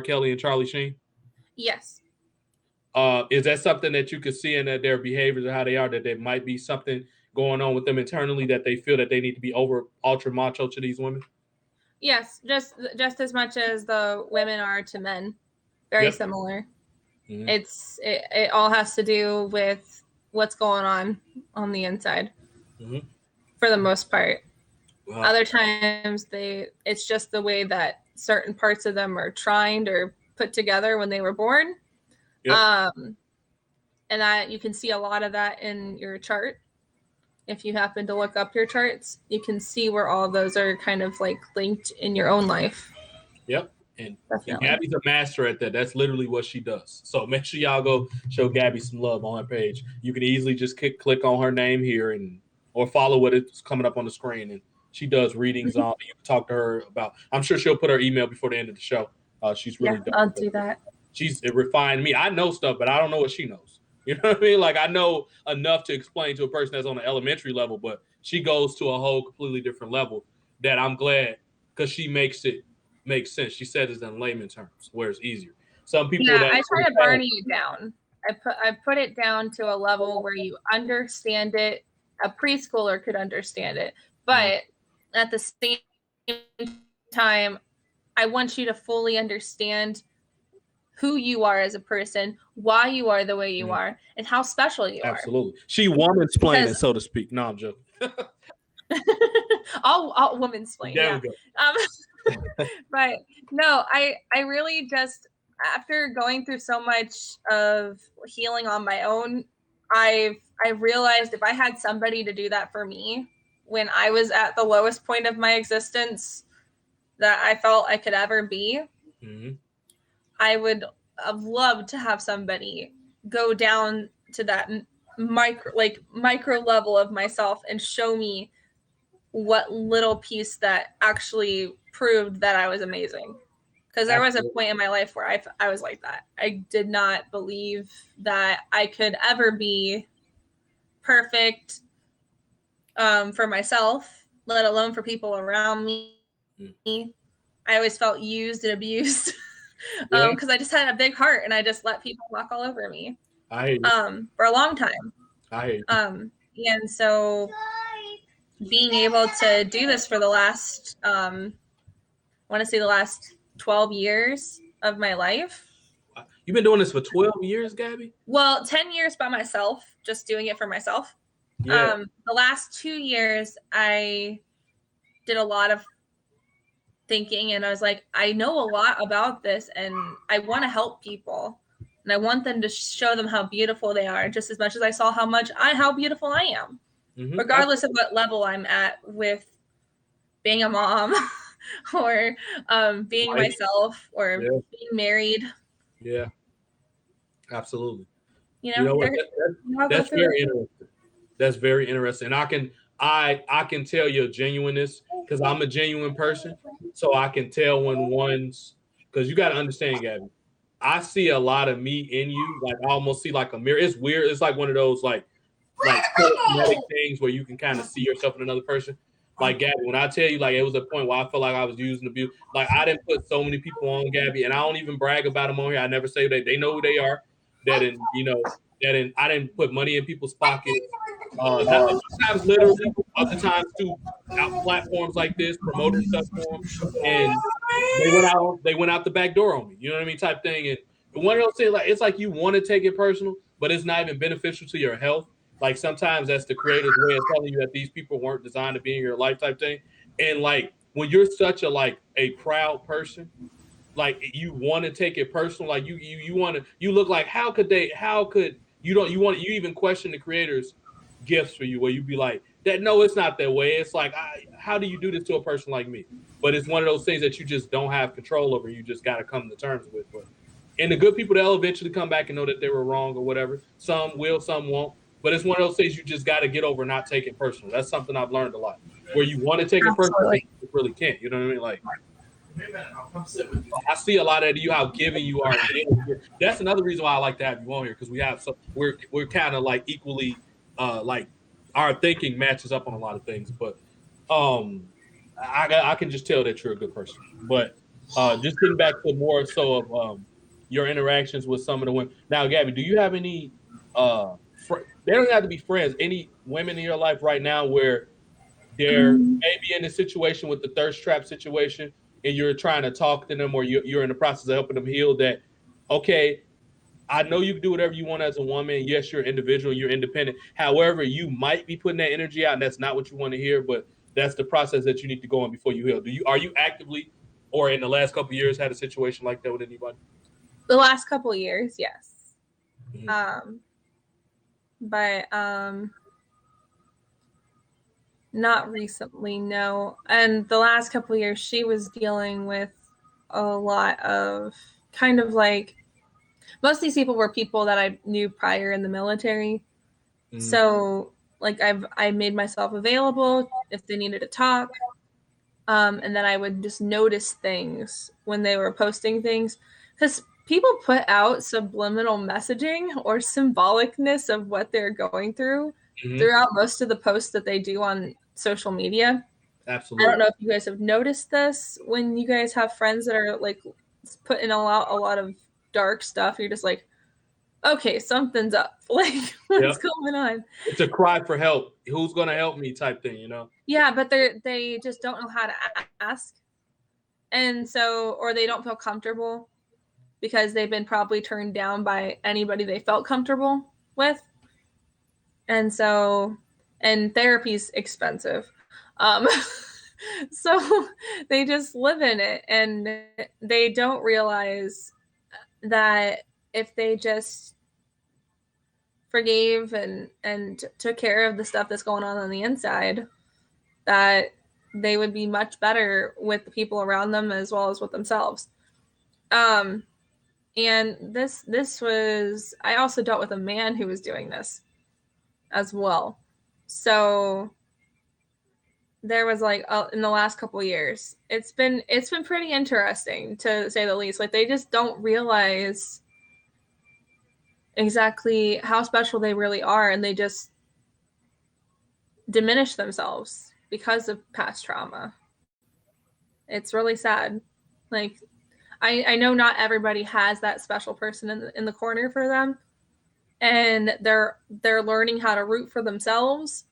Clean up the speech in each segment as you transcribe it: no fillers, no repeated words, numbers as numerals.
Kelly and Charlie Sheen? Yes. Is that something that you could see in their behaviors or how they are, that there might be something going on with them internally that they feel that they need to be over ultra macho to these women? Yes, just as much as the women are to men. Very similar. Mm-hmm. It all has to do with what's going on the inside. Mm-hmm. For the most part. Wow. Other times it's just the way that certain parts of them are trained or put together when they were born. Yep. And that you can see a lot of that in your chart. If you happen to look up your charts, you can see where all of those are kind of like linked in your own life. Yep. And Gabby's a master at that. That's literally what she does. So make sure y'all go show Gabby some love on her page. You can easily just click on her name here or follow what it's coming up on the screen. And she does readings on. You can talk to her about. I'm sure she'll put her email before the end of the show. She's really done. I'll do that. She's refined me. I know stuff, but I don't know what she knows. You know what I mean? Like, I know enough to explain to a person that's on the elementary level, but she goes to a whole completely different level that I'm glad, because she makes it make sense. She says it in layman terms where it's easier. Some people I try to burn it down. I put it down to a level where you understand it. A preschooler could understand it, but at the same time, I want you to fully understand who you are as a person, why you are the way you are, and how special you are. Absolutely. She woman-splaining, so to speak. No, I'm joking. all woman-splain. There we go. But no, I really just, after going through so much of healing on my own, I realized if I had somebody to do that for me when I was at the lowest point of my existence that I felt I could ever be, I would have loved to have somebody go down to that micro level of myself and show me what little piece that actually proved that I was amazing. Because there was a point in my life where I was like that. I did not believe that I could ever be perfect for myself, let alone for people around me. I always felt used and abused because I just had a big heart and I just let people walk all over me for a long time. And so being able to do this for the last, I want to say the last 12 years of my life. You've been doing this for 12 years, Gabby? Well, 10 years by myself, just doing it for myself. Yeah. The last 2 years, I did a lot of thinking and I was like, I know a lot about this and I want to help people. And I want them to show them how beautiful they are, just as much as I saw how beautiful I am, regardless of what level I'm at with being a mom or being myself or being married. Yeah, absolutely. You know what? That's very interesting. That's very interesting. And I can tell your genuineness because I'm a genuine person. So I can tell when because you got to understand, Gabby, I see a lot of me in you. Like, I almost see like a mirror. It's weird. It's like one of those like things where you can kind of see yourself in another person. Like, Gabby, when I tell you, like, it was a point where I felt like I was using abuse. Like, I didn't put so many people on, Gabby, and I don't even brag about them on here. I never say that. They know who they are. I didn't put money in people's pockets. Sometimes literally, other times too, out platforms like this, promoting stuff for them, and they went out the back door on me. You know what I mean, type thing. And one of those things, like, it's like you want to take it personal, but it's not even beneficial to your health. Like, sometimes that's the creator's way of telling you that these people weren't designed to be in your life, type thing. And like, when you're such a proud person, like, you want to take it personal. Like, you look like, you even question the creator's gifts for you, where you be like, that no, it's not that way. It's like, how do you do this to a person like me? But it's one of those things that you just don't have control over. You just got to come to terms with. And the good people, they'll eventually come back and know that they were wrong or whatever. Some will, some won't. But it's one of those things you just got to get over, not take it personal. That's something I've learned a lot. Where you want to take it personal, you really can't. You know what I mean? Like, I see a lot of you, how giving you are. That's another reason why I like to have you on here, because we're kind of like equally like our thinking matches up on a lot of things. But I can just tell that you're a good person. But just getting back to more so of your interactions with some of the women. Now, Gabby, do you have any? They don't have to be friends. Any women in your life right now where they're maybe in a situation with the thirst trap situation, and you're trying to talk to them, or you're in the process of helping them heal? That okay, I know you can do whatever you want as a woman. Yes, you're individual, you're independent. However, you might be putting that energy out, and that's not what you want to hear. But that's the process that you need to go on before you heal. Are you actively, or in the last couple of years, had a situation like that with anybody? The last couple of years, yes. Mm-hmm. But not recently, no. And the last couple of years, she was dealing with a lot of kind of like, most of these people were people that I knew prior in the military. Mm-hmm. So like I made myself available if they needed to talk. And then I would just notice things when they were posting things, because people put out subliminal messaging or symbolicness of what they're going through throughout most of the posts that they do on social media. Absolutely. I don't know if you guys have noticed this when you guys have friends that are like putting a lot of dark stuff. You're just like, okay, something's up. Like, what's going on? It's a cry for help. Who's going to help me type thing, you know? Yeah, but they just don't know how to ask. And so, or they don't feel comfortable because they've been probably turned down by anybody they felt comfortable with. And so, and therapy's expensive. So they just live in it, and they don't realize that if they just forgave and took care of the stuff that's going on the inside, that they would be much better with the people around them as well as with themselves. And this was, I also dealt with a man who was doing this as well. So there was like in the last couple of years, it's been pretty interesting to say the least. Like, they just don't realize exactly how special they really are, and they just diminish themselves because of past trauma. It's really sad. Like, I know not everybody has that special person in the corner for them, and they're learning how to root for themselves.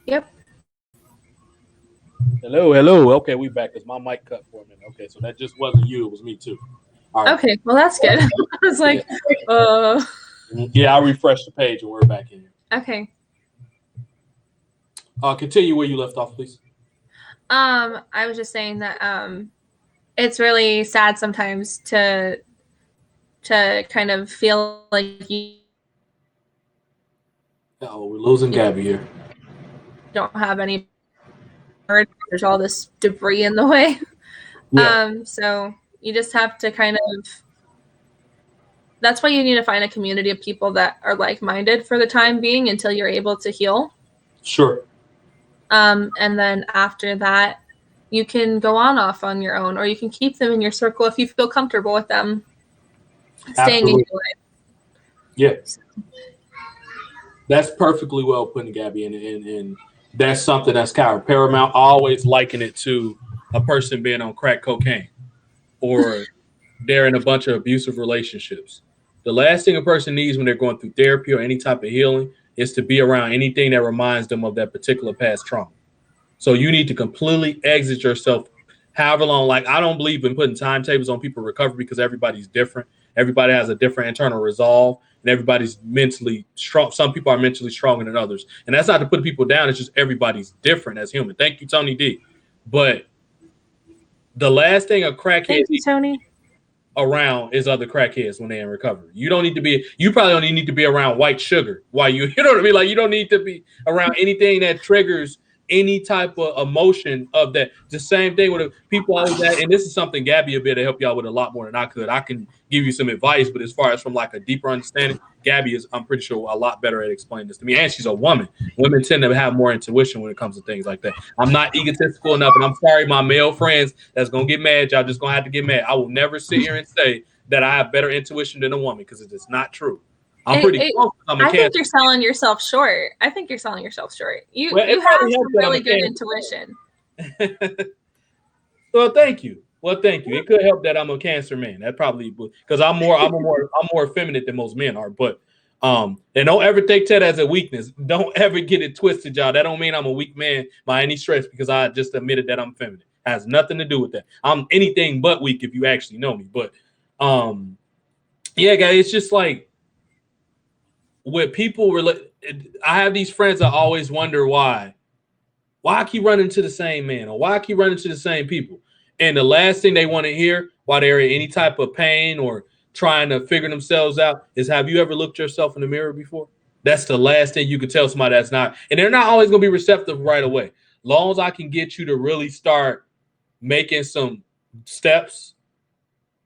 Yep. Hello. Okay, we back because my mic cut for a minute. Okay, so that just wasn't you; it was me too. All right. Okay, well that's good. I was like, Yeah, I refreshed the page and we're back in. Okay. Continue where you left off, please. I was just saying that it's really sad sometimes to kind of feel like you. Oh, we're losing Gabby here. Don't have any. There's all this debris in the way. Yeah. So you just have to kind of. That's why you need to find a community of people that are like-minded for the time being until you're able to heal. Sure. And then after that, you can go off on your own, or you can keep them in your circle if you feel comfortable with them staying in your life. Yeah. That's perfectly well put, Gabby, and that's something that's kind of paramount. I always liken it to a person being on crack cocaine, or they're in a bunch of abusive relationships. The last thing a person needs when they're going through therapy or any type of healing is to be around anything that reminds them of that particular past trauma. So you need to completely exit yourself however long. Like, I don't believe in putting timetables on people recovery because everybody's different. Everybody has a different internal resolve, and everybody's mentally strong. Some people are mentally stronger than others. And that's not to put people down. It's just everybody's different as human. Thank you, Tony D. But the last thing a crackhead Thank you, Tony. around is other crackheads when they're in recovery. You probably only need to be around white sugar while you know what I mean? Like, you don't need to be around anything that triggers any type of emotion of that. The same thing with people always that, and this is something Gabby will be able to help y'all with a lot more than I could. I can give you some advice, but as far as from like a deeper understanding, Gabby is, I'm pretty sure, a lot better at explaining this to me. And she's a woman. Women tend to have more intuition when it comes to things like that. I'm not egotistical enough, and I'm sorry, my male friends that's gonna get mad. Y'all just gonna have to get mad. I will never sit here and say that I have better intuition than a woman because it is not true. I'm pretty close. I think you're selling yourself short. You have some really good intuition. Well, thank you. It could help that I'm a Cancer man. That probably because I'm more effeminate than most men are. But and don't ever take that as a weakness. Don't ever get it twisted, y'all. That don't mean I'm a weak man by any stretch because I just admitted that I'm feminine. It has nothing to do with that. I'm anything but weak if you actually know me. But yeah, guys, it's just like with people. I have these friends that always wonder why I keep running to the same man or why I keep running to the same people. And the last thing they want to hear while they're in any type of pain or trying to figure themselves out is, have you ever looked yourself in the mirror before? That's the last thing you could tell somebody that's not. And they're not always going to be receptive right away. Long as I can get you to really start making some steps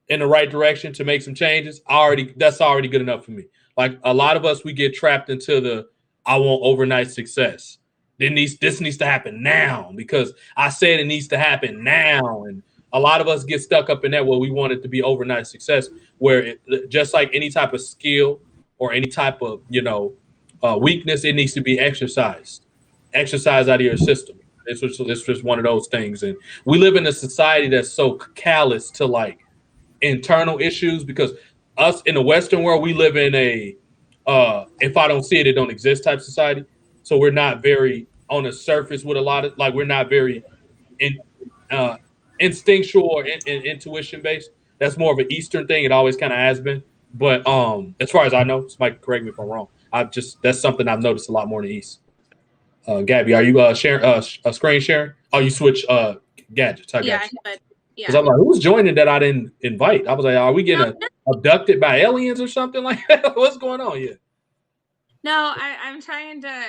in the right direction to make some changes, that's already good enough for me. Like a lot of us, we get trapped into the, I want overnight success. This needs to happen now because I said it needs to happen now. And a lot of us get stuck up in that where we want it to be overnight success, where just like any type of skill or any type of, weakness, it needs to be exercised out of your system. It's just one of those things. And we live in a society that's so callous to like internal issues because us in the Western world, we live in a, if I don't see it, it don't exist type society. So we're not very on the surface with a lot of, like, we're not very instinctual or intuition based. That's more of an Eastern thing. It always kind of has been. But as far as I know, somebody correct me if I'm wrong. That's something I've noticed a lot more in the East. Gabby, are you sharing screen sharing? Oh, you switch gadgets. Yeah. Because I'm like, who's joining that I didn't invite? I was like, are we getting abducted by aliens or something like that? What's going on here? No, I'm trying to.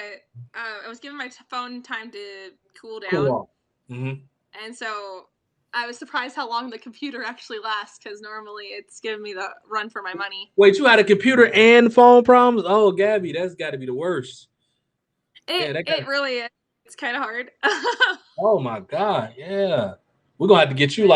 I was giving my phone time to cool down, mm-hmm. And so I was surprised how long the computer actually lasts because normally it's giving me the run for my money. Wait, you had a computer and phone problems? Oh, Gabby, that's got to be the worst. It really is. It's kind of hard. Oh my God, yeah. We're gonna have to get you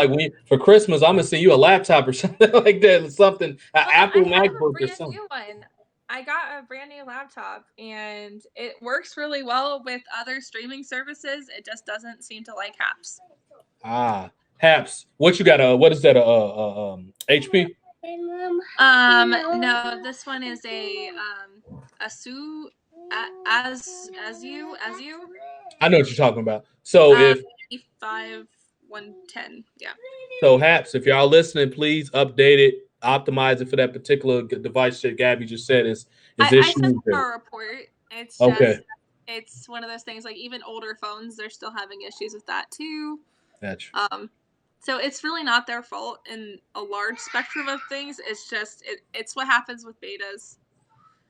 for Christmas. I'm gonna send you a laptop or something like that, an Apple MacBook or something. New one. I got a brand new laptop and it works really well with other streaming services. It just doesn't seem to like Haps. Haps. What you got? What is that? HP? No, this one is a Asus Azu. I know what you're talking about. So if 5110, yeah. So Haps, if y'all listening, please update it. Optimize it for that particular device that Gabby just said is I sent them a report. It's just, okay. It's one of those things like even older phones, they're still having issues with that too. Gotcha. So it's really not their fault in a large spectrum of things. It's just it's what happens with betas.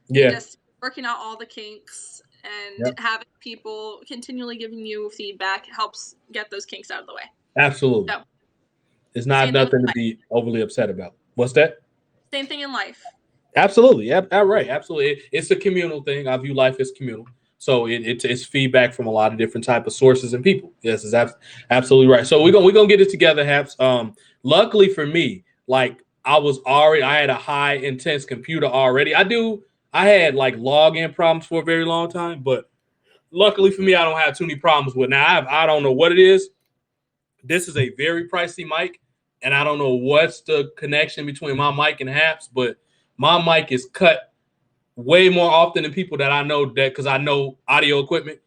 Yeah. Just working out all the kinks and having people continually giving you feedback helps get those kinks out of the way. Absolutely. So, it's not nothing to be overly upset about. What's that? Same thing in life. Absolutely. Yeah, right. Absolutely. It's a communal thing. I view life as communal. So it's feedback from a lot of different type of sources and people. Yes, is absolutely right. So we're gonna get it together, Haps. Luckily for me, like I had a high intense computer already. I had like login problems for a very long time, but luckily for me, I don't have too many problems with it. Now I don't know what it is. This is a very pricey mic. And I don't know what's the connection between my mic and Haps, but my mic is cut way more often than people that I know because I know audio equipment.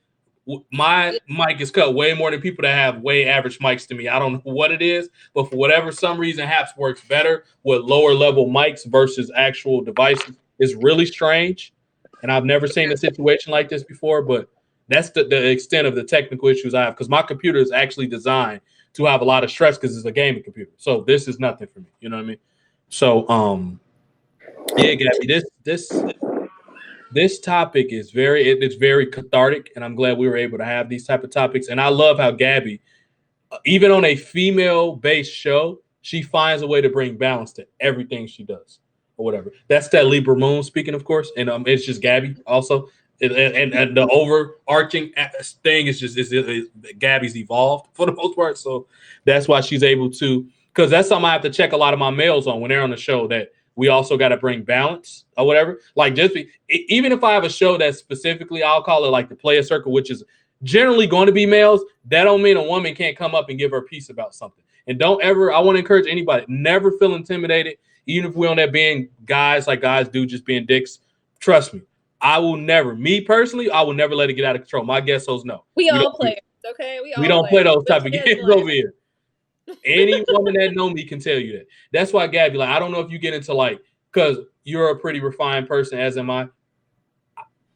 My mic is cut way more than people that have way average mics to me. I don't know what it is, but for some reason, Haps works better with lower level mics versus actual devices. It's really strange. And I've never seen a situation like this before, but that's the extent of the technical issues I have because my computer is actually designed to have a lot of stress because it's a gaming computer. So this is nothing for me. You know what I mean? So yeah, Gabby, this This topic is it's very cathartic, and I'm glad we were able to have these type of topics. And I love how Gabby, even on a female-based show, she finds a way to bring balance to everything she does, or whatever. That's that Libra moon speaking, of course, and it's just Gabby also. And the overarching thing is just Gabby's evolved for the most part, so that's why she's able to. Because that's something I have to check a lot of my males on when they're on the show, that we also got to bring balance or whatever. Like even if I have a show that specifically, I'll call it like the player circle, which is generally going to be males. That don't mean a woman can't come up and give her piece about something. And don't ever, I want to encourage anybody, never feel intimidated, even if we're on that being guys like guys do, just being dicks. Trust me, I will never, me personally, I will never let it get out of control. My guest hosts know. We all play, okay? We don't play those type of games over here. Any woman that know me can tell you that. That's why, Gabby, like, I don't know if you get into like, because you're a pretty refined person, as am I.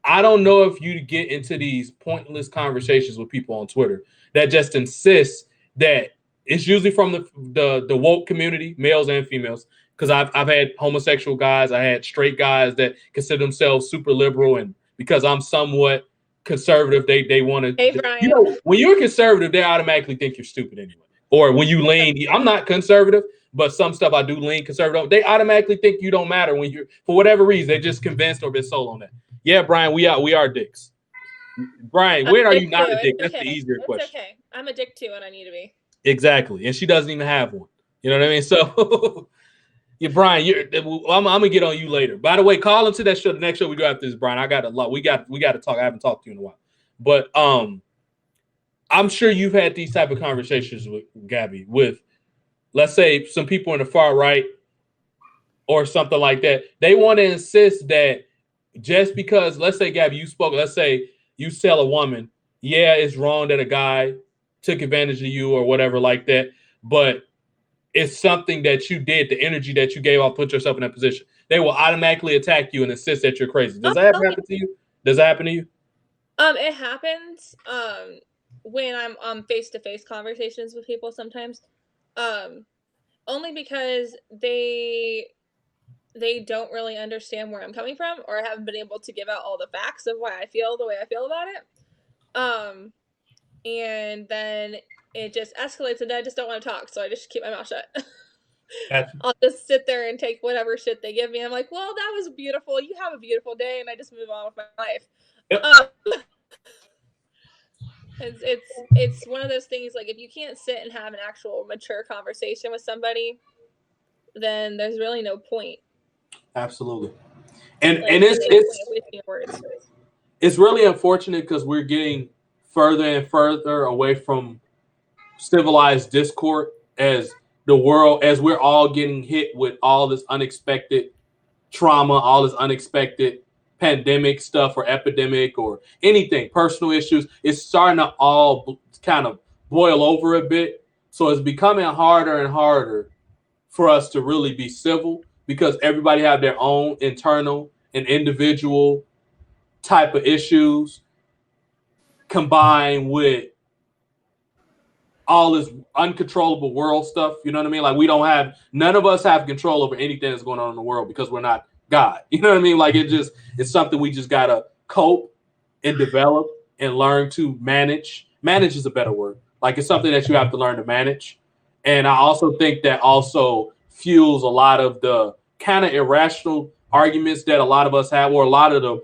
I don't know if you get into these pointless conversations with people on Twitter that just insist that it's usually from the woke community, males and females. Because I've had homosexual guys, I had straight guys that consider themselves super liberal, and because I'm somewhat conservative, they want to. Hey, Brian. You know, when you're conservative, they automatically think you're stupid anyway. Or when you lean, I'm not conservative, but some stuff I do lean conservative. They automatically think you don't matter when you're, for whatever reason, they're just convinced or been sold on that. Yeah, Brian, we are dicks. Brian, when are you not a dick? That's the easier question. Okay, I'm a dick too, and I need to be. Exactly, and she doesn't even have one. You know what I mean? So, yeah, Brian, I'm gonna get on you later. By the way, call into that show. The next show we do after this, Brian. I got a lot. We got to talk. I haven't talked to you in a while, but I'm sure you've had these type of conversations with Gabby, with, let's say, some people in the far right or something like that. They want to insist that just because, let's say, Gabby, you spoke, let's say you tell a woman, yeah, it's wrong that a guy took advantage of you or whatever like that, but it's something that you did, the energy that you gave off, put yourself in that position. They will automatically attack you and insist that you're crazy. Does that ever happen to you? Does that happen to you? It happens. When I'm on face-to-face conversations with people sometimes, only because they don't really understand where I'm coming from, or I haven't been able to give out all the facts of why I feel the way I feel about it. And then it just escalates, and then I just don't want to talk, so I just keep my mouth shut. I'll just sit there and take whatever shit they give me. I'm like, well, that was beautiful. You have a beautiful day, and I just move on with my life. Yep. It's one of those things, like, if you can't sit and have an actual mature conversation with somebody, then there's really no point. Absolutely. And it's really unfortunate because we're getting further and further away from civilized discord as the world, as we're all getting hit with all this unexpected trauma, all this unexpected pandemic stuff or epidemic or anything, personal issues. It's starting to all kind of boil over a bit. So it's becoming harder and harder for us to really be civil because everybody have their own internal and individual type of issues combined with all this uncontrollable world stuff. You know what I mean? Like none of us have control over anything that's going on in the world because we're not God. You know what I mean? Like it's something we just got to cope and develop and learn to manage. Manage is a better word. Like it's something that you have to learn to manage. And I also think that also fuels a lot of the kind of irrational arguments that a lot of us have, or a lot of the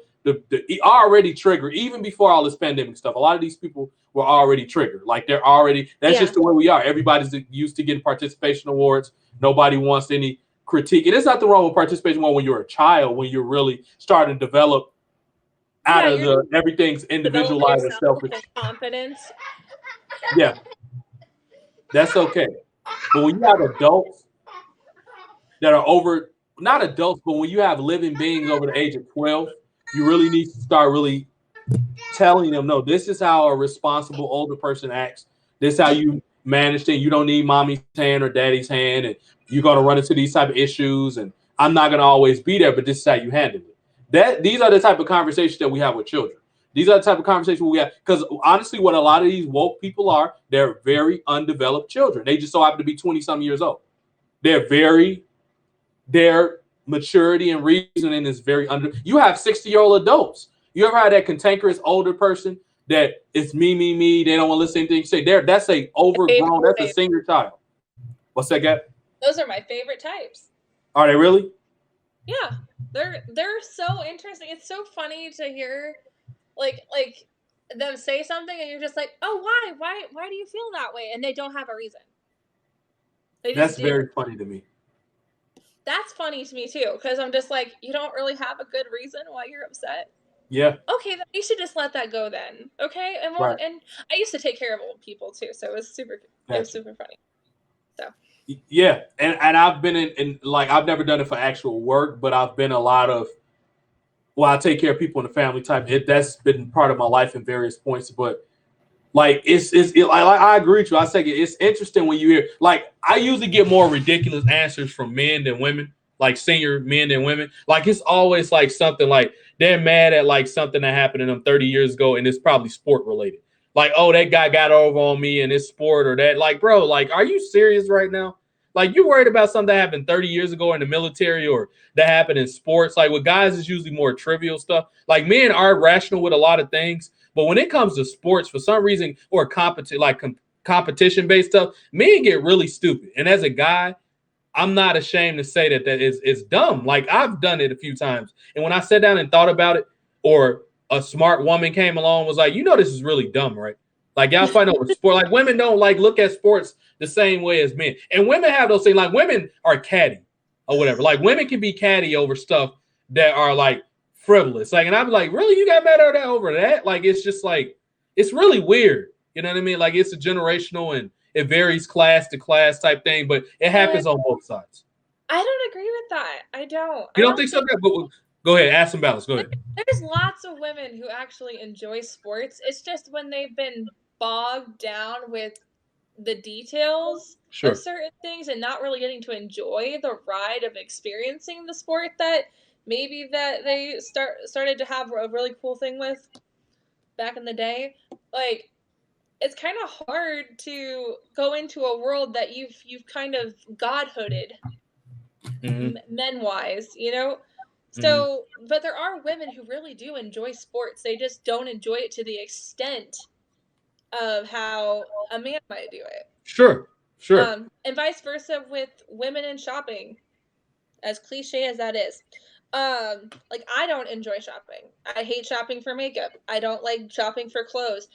already triggered, even before all this pandemic stuff. A lot of these people were already triggered. Like that's just the way we are. Everybody's used to getting participation awards. Nobody wants any critique. And there's nothing wrong with participation when you're a child, when you're really starting to develop out of everything's individualized and selfish. Confidence. Yeah. That's okay. But when you have adults that are not adults, but when you have living beings over the age of 12, you really need to start really telling them, no, this is how a responsible older person acts. This is how you manage things. You don't need mommy's hand or daddy's hand, and you're going to run into these type of issues, and I'm not going to always be there, but this is how you handle it. These are the type of conversations that we have with children. These are the type of conversations we have, because honestly, what a lot of these woke people are, they're very undeveloped children. They just so happen to be 20-some years old. They're maturity and reasoning is very under. You have 60-year-old adults. You ever had that cantankerous older person that it's me? They don't want to listen to anything you say. That's a overgrown. That's a senior child. What's that, Gab? Those are my favorite types. Are they really? Yeah, they're so interesting. It's so funny to hear, like them say something, and you're just like, oh, why do you feel that way? And they don't have a reason. That's very funny to me. That's funny to me too, because I'm just like, you don't really have a good reason why you're upset. Yeah. Okay, then you should just let that go then. Okay, and Right. And I used to take care of old people too, so it was super funny. So. Yeah, and I've been in like I've never done it for actual work, but I've been a lot of. Well, I take care of people in the family type. That's been part of my life in various points, but like I agree with you. I say it's interesting when you hear like I usually get more ridiculous answers from men than women, like senior men than women. Like it's always like something like they're mad at like something that happened to them 30 years ago, and it's probably sport related. Like, oh, that guy got over on me in this sport or that. Like, bro, like, are you serious right now? Like, you worried about something that happened 30 years ago in the military or that happened in sports? Like, with guys, it's usually more trivial stuff. Like, men are rational with a lot of things. But when it comes to sports, for some reason, or competition-based stuff, men get really stupid. And as a guy, I'm not ashamed to say that it's dumb. Like, I've done it a few times. And when I sat down and thought about it, or a smart woman came along and was like, this is really dumb, right? Like, y'all fight over sport. Like, women don't, like, look at sports the same way as men. And women have those things. Like, women are catty or whatever. Like, women can be catty over stuff that are, like, frivolous. Like, and I'm like, really? You got mad at that over that? Like, it's just, like, it's really weird. You know what I mean? Like, it's a generational and it varies class to class type thing, but it happens on both sides. I don't agree with that. I don't. You don't think so? But go ahead. Add some balance. Go ahead. There's lots of women who actually enjoy sports. It's just when they've been bogged down with the details of certain things and not really getting to enjoy the ride of experiencing the sport that maybe that they started to have a really cool thing with back in the day. Like, it's kind of hard to go into a world that you've kind of godhooded men-wise, So, but there are women who really do enjoy sports. They just don't enjoy it to the extent of how a man might do it. Sure. And vice versa with women in shopping, as cliche as that is. Like, I don't enjoy shopping. I hate shopping for makeup. I don't like shopping for clothes.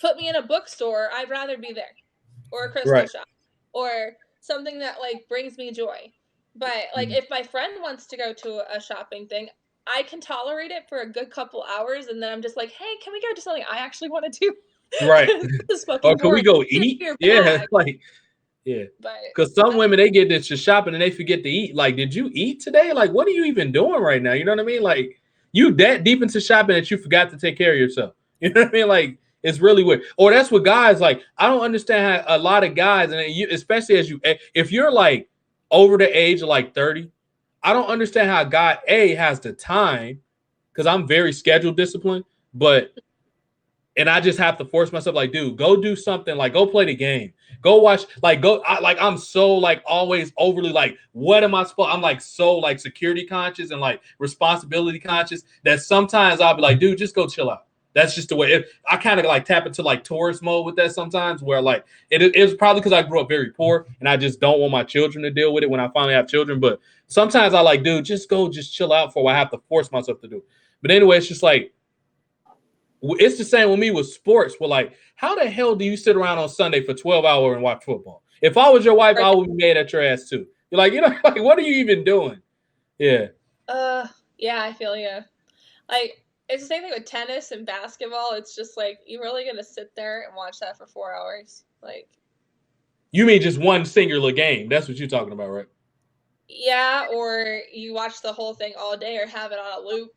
Put me in a bookstore, I'd rather be there. Or a crystal shop. Or something that, like, brings me joy. But, like, if my friend wants to go to a shopping thing, I can tolerate it for a good couple hours, and then I'm just like, hey, can we go to something I actually want to do? Right. Or can we go eat? Yeah, like, yeah. Because some women, they get this to shopping and they forget to eat. Like, did you eat today? Like, what are you even doing right now? You know what I mean? Like, you that deep into shopping that you forgot to take care of yourself. You know what I mean? Like, it's really weird. Or that's what guys, like, I don't understand how a lot of guys, and you, especially if you're, like, over the age of like 30, I don't understand how guy A has the time, because I'm very schedule disciplined, and I just have to force myself, like, dude, go do something, like, go play the game, go watch, like, I'm so, like, always overly, like, what am I supposed, I'm, like, so, like, security conscious and, like, responsibility conscious that sometimes I'll be like, dude, just go chill out. That's just the way I kind of like tap into like tourist mode with that sometimes, where like it's probably because I grew up very poor and I just don't want my children to deal with it when I finally have children. But sometimes I like, dude, just chill out for what I have to force myself to do. But anyway, it's just like, it's the same with me with sports. Well, like, how the hell do you sit around on Sunday for 12 hours and watch football? If I was your wife, I would be mad at your ass too. You're like, like, what are you even doing? Yeah. Yeah, I feel you. Like, it's the same thing with tennis and basketball. It's just like, you're really going to sit there and watch that for 4 hours? Like, you mean just one singular game? That's what you're talking about, right? Yeah, or you watch the whole thing all day or have it on a loop.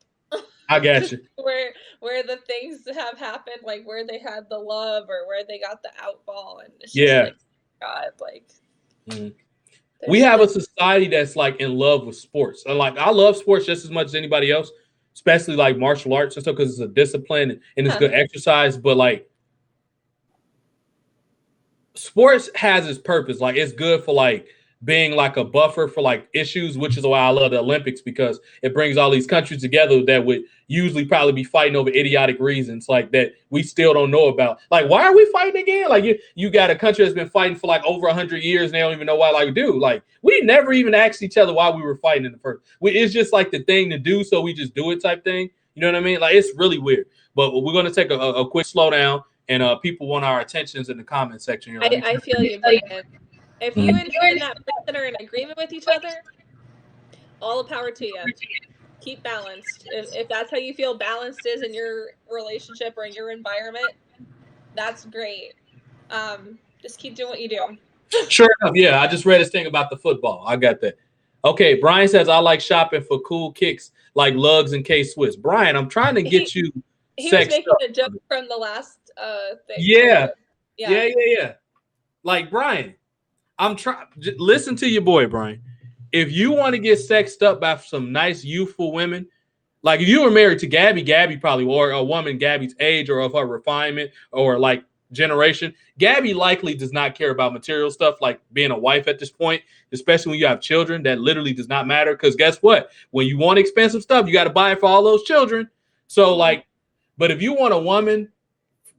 I got you. where the things have happened, like where they had the love or where they got the out ball. And it's just God, like. We have a society that's like in love with sports. And like, I love sports just as much as anybody else, especially like martial arts and stuff, because it's a discipline and it's good exercise. But like, sports has its purpose. Like, it's good for like being like a buffer for like issues, which is why I love the Olympics, because it brings all these countries together that would usually probably be fighting over idiotic reasons like that we still don't know about. Like, why are we fighting again? Like, you got a country that's been fighting for like over 100 years and they don't even know why. Like, dude, like, we never even asked each other why we were fighting in the first. It's just like the thing to do, so we just do it type thing. You know what I mean? Like, it's really weird. But we're going to take a quick slowdown, and people want our attentions in the comment section here. I feel you, Brandon. If you and that person are in agreement with each other, all the power to you. Keep balanced. If that's how you feel balanced is in your relationship or in your environment, that's great. Just keep doing what you do. Sure enough, yeah. I just read this thing about the football. I got that. Okay, Brian says, I like shopping for cool kicks like lugs and K-Swiss. Brian, I'm trying to get you He was making a joke from the last thing. Yeah. Like, Brian, I'm trying. Listen to your boy, Brian. If you want to get sexed up by some nice youthful women, like if you were married to Gabby probably, or a woman Gabby's age or of her refinement or like generation, Gabby likely does not care about material stuff like being a wife at this point, especially when you have children. That literally does not matter, because guess what? When you want expensive stuff, you got to buy it for all those children. So like, but if you want a woman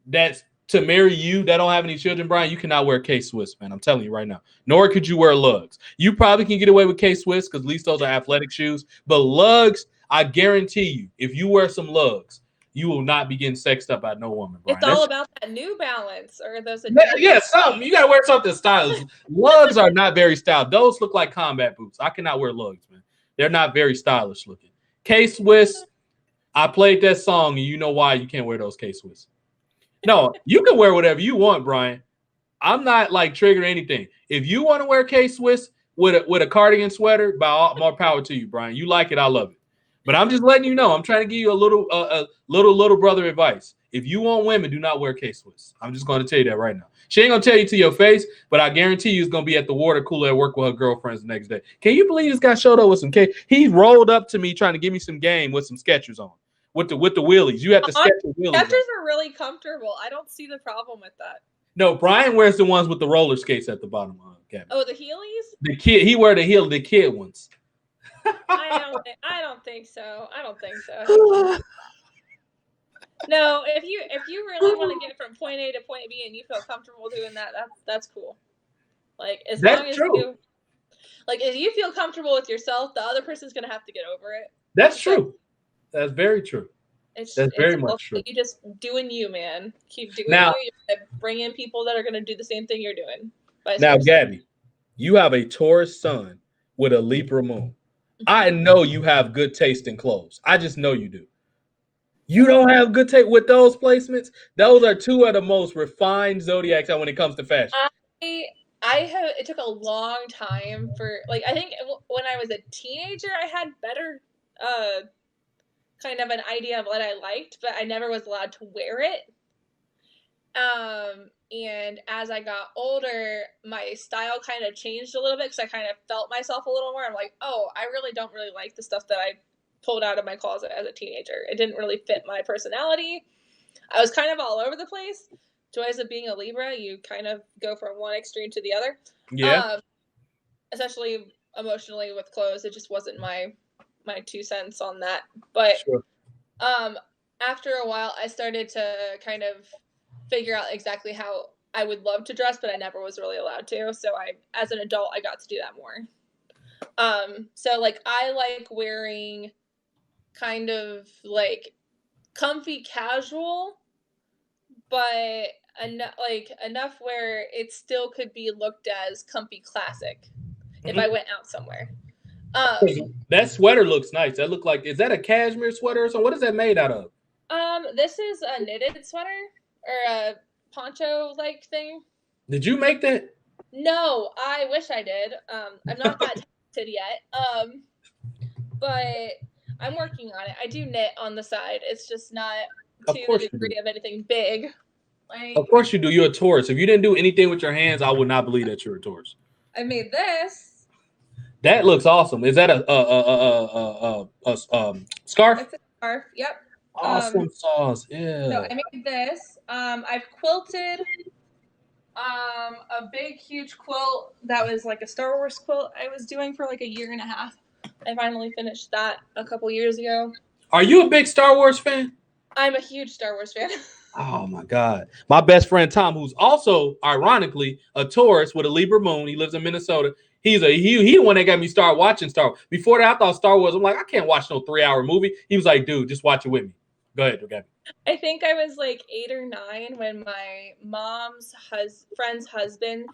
that's to marry you that don't have any children, Brian, you cannot wear K-Swiss, man. I'm telling you right now. Nor could you wear lugs. You probably can get away with K-Swiss because at least those are athletic shoes. But lugs, I guarantee you, if you wear some lugs, you will not be getting sexed up by no woman, Brian. It's all about that New Balance or those. Yeah, something. You got to wear something stylish. Lugs are not very stylish. Those look like combat boots. I cannot wear lugs, man. They're not very stylish looking. K-Swiss, I played that song, and you know why you can't wear those K-Swiss. No, you can wear whatever you want, Brian. I'm not like triggering anything. If you want to wear K-Swiss with a cardigan sweater, by all, more power to you, Brian. You like it, I love it. But I'm just letting you know. I'm trying to give you a little brother advice. If you want women, do not wear K-Swiss. I'm just going to tell you that right now. She ain't gonna tell you to your face, but I guarantee you, it's gonna be at the water cooler at work with her girlfriends the next day. Can you believe this guy showed up with some K? He rolled up to me trying to give me some game with some Skechers on. With the wheelies. You have to sketch the wheelies. Skechers are really comfortable. I don't see the problem with that. No, Brian wears the ones with the roller skates at the bottom of Gabby. Oh, the Heelys? The kid, he wear the kid ones. I don't think so. No, if you really want to get from point A to point B and you feel comfortable doing that, that's cool. Like as long as if you feel comfortable with yourself, the other person's gonna have to get over it. That's true. That's very true. That's very much true. You just doing you, man. Keep doing you. You bring in people that are going to do the same thing you're doing. Now, Gabby, you have a Taurus sun with a Libra moon. I know you have good taste in clothes. I just know you do. You don't have good taste with those placements. Those are two of the most refined zodiacs when it comes to fashion. It took a long time for, like, I think when I was a teenager, I had better kind of an idea of what I liked, but I never was allowed to wear it. And as I got older, my style kind of changed a little bit because I kind of felt myself a little more. I'm like, oh, I really don't really like the stuff that I pulled out of my closet as a teenager. It didn't really fit my personality. I was kind of all over the place. Joys of being a Libra, you kind of go from one extreme to the other. Yeah. Especially emotionally with clothes, it just wasn't my 2 cents on that. But sure. After a while, I started to kind of figure out exactly how I would love to dress, but I never was really allowed to. So as an adult, I got to do that more. So like I like wearing kind of like comfy casual, but enough where it still could be looked as comfy classic if I went out somewhere. That sweater looks nice. That look like, is that a cashmere sweater or something? What is that made out of? This is a knitted sweater or a poncho like thing. Did you make that? No, I wish I did. I'm not that talented yet. But I'm working on it. I do knit on the side. It's just not to the degree of anything big. Of course you do. You're a Taurus. If you didn't do anything with your hands, I would not believe that you're a Taurus. I made this. That looks awesome. Is that a scarf? It's a scarf. Yep. Awesome sauce. Yeah. So I made this. I've quilted A big, huge quilt that was like a Star Wars quilt I was doing for like a year and a half. I finally finished that a couple years ago. Are you a big Star Wars fan? I'm a huge Star Wars fan. Oh my God. My best friend Tom, who's also ironically a Taurus with a Libra moon, he lives in Minnesota. He the one that got me start watching Star Wars. Before that, I thought Star Wars. I'm like, I can't watch no 3-hour movie. He was like, dude, just watch it with me. Go ahead, okay. I think I was like 8 or 9 when my mom's friend's husband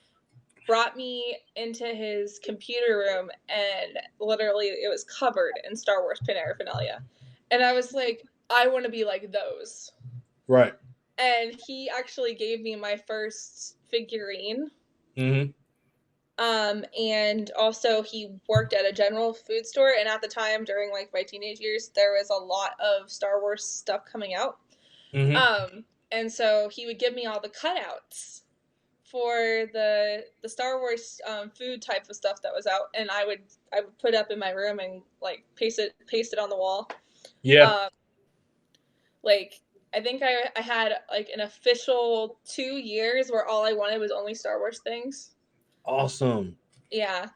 brought me into his computer room, and literally it was covered in Star Wars paraphernalia. And I was like, I want to be like those. Right. And he actually gave me my first figurine. Mm-hmm. And also he worked at a general food store, and at the time during like my teenage years there was a lot of Star Wars stuff coming out. Mm-hmm. And so he would give me all the cutouts for the Star Wars food type of stuff that was out, and I would put up in my room and like paste it on the wall. Yeah. Like I think I had like an official 2 years where all I wanted was only Star Wars things. Awesome. Yeah.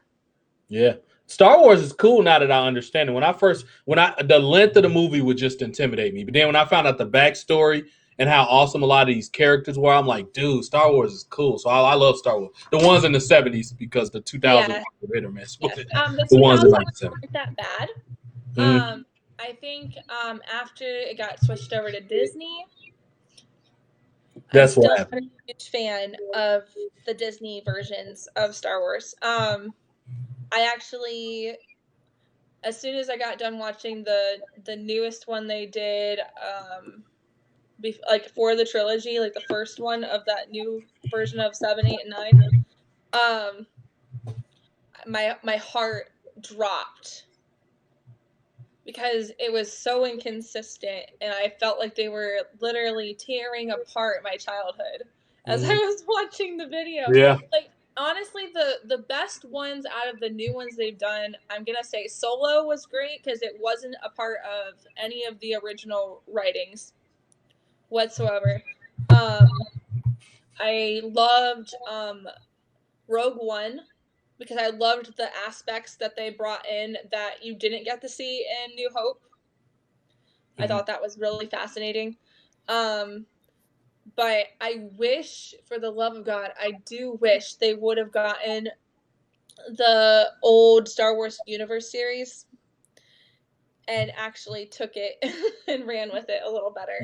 Yeah. Star Wars is cool now that I understand it. The length of the movie would just intimidate me. But then when I found out the backstory and how awesome a lot of these characters were, I'm like, dude, Star Wars is cool. So I love Star Wars. The ones in the 70s, because the 2000s were hit or miss. Yes. The ones in the 70s weren't that bad. Mm-hmm. I think after it got switched over to Disney, that's I'm what still a huge fan of the Disney versions of Star Wars. I actually, as soon as I got done watching the newest one they did, like for the trilogy, like the first one of that new version of 7, 8, and 9, my heart dropped because it was so inconsistent, and I felt like they were literally tearing apart my childhood as I was watching the video. Yeah. Like, honestly, the best ones out of the new ones they've done, I'm gonna say Solo was great because it wasn't a part of any of the original writings whatsoever. I loved Rogue One because I loved the aspects that they brought in that you didn't get to see in New Hope. I thought that was really fascinating. But I wish, for the love of God, I do wish they would have gotten the old Star Wars Universe series and actually took it and ran with it a little better.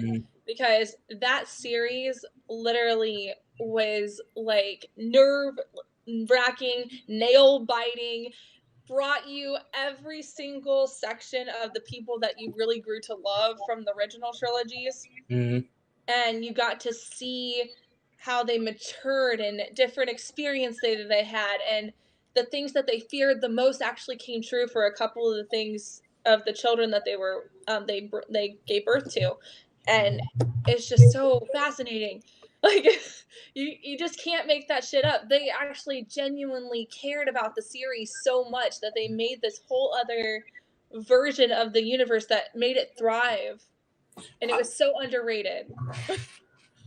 Because that series literally was like nerve-wracking, nail-biting, brought you every single section of the people that you really grew to love from the original trilogies. And you got to see how they matured and different experiences they had, and the things that they feared the most actually came true for a couple of the things of the children that they were they gave birth to. And it's just so fascinating. Like, you just can't make that shit up. They actually genuinely cared about the series so much that they made this whole other version of the universe that made it thrive. And it was so underrated.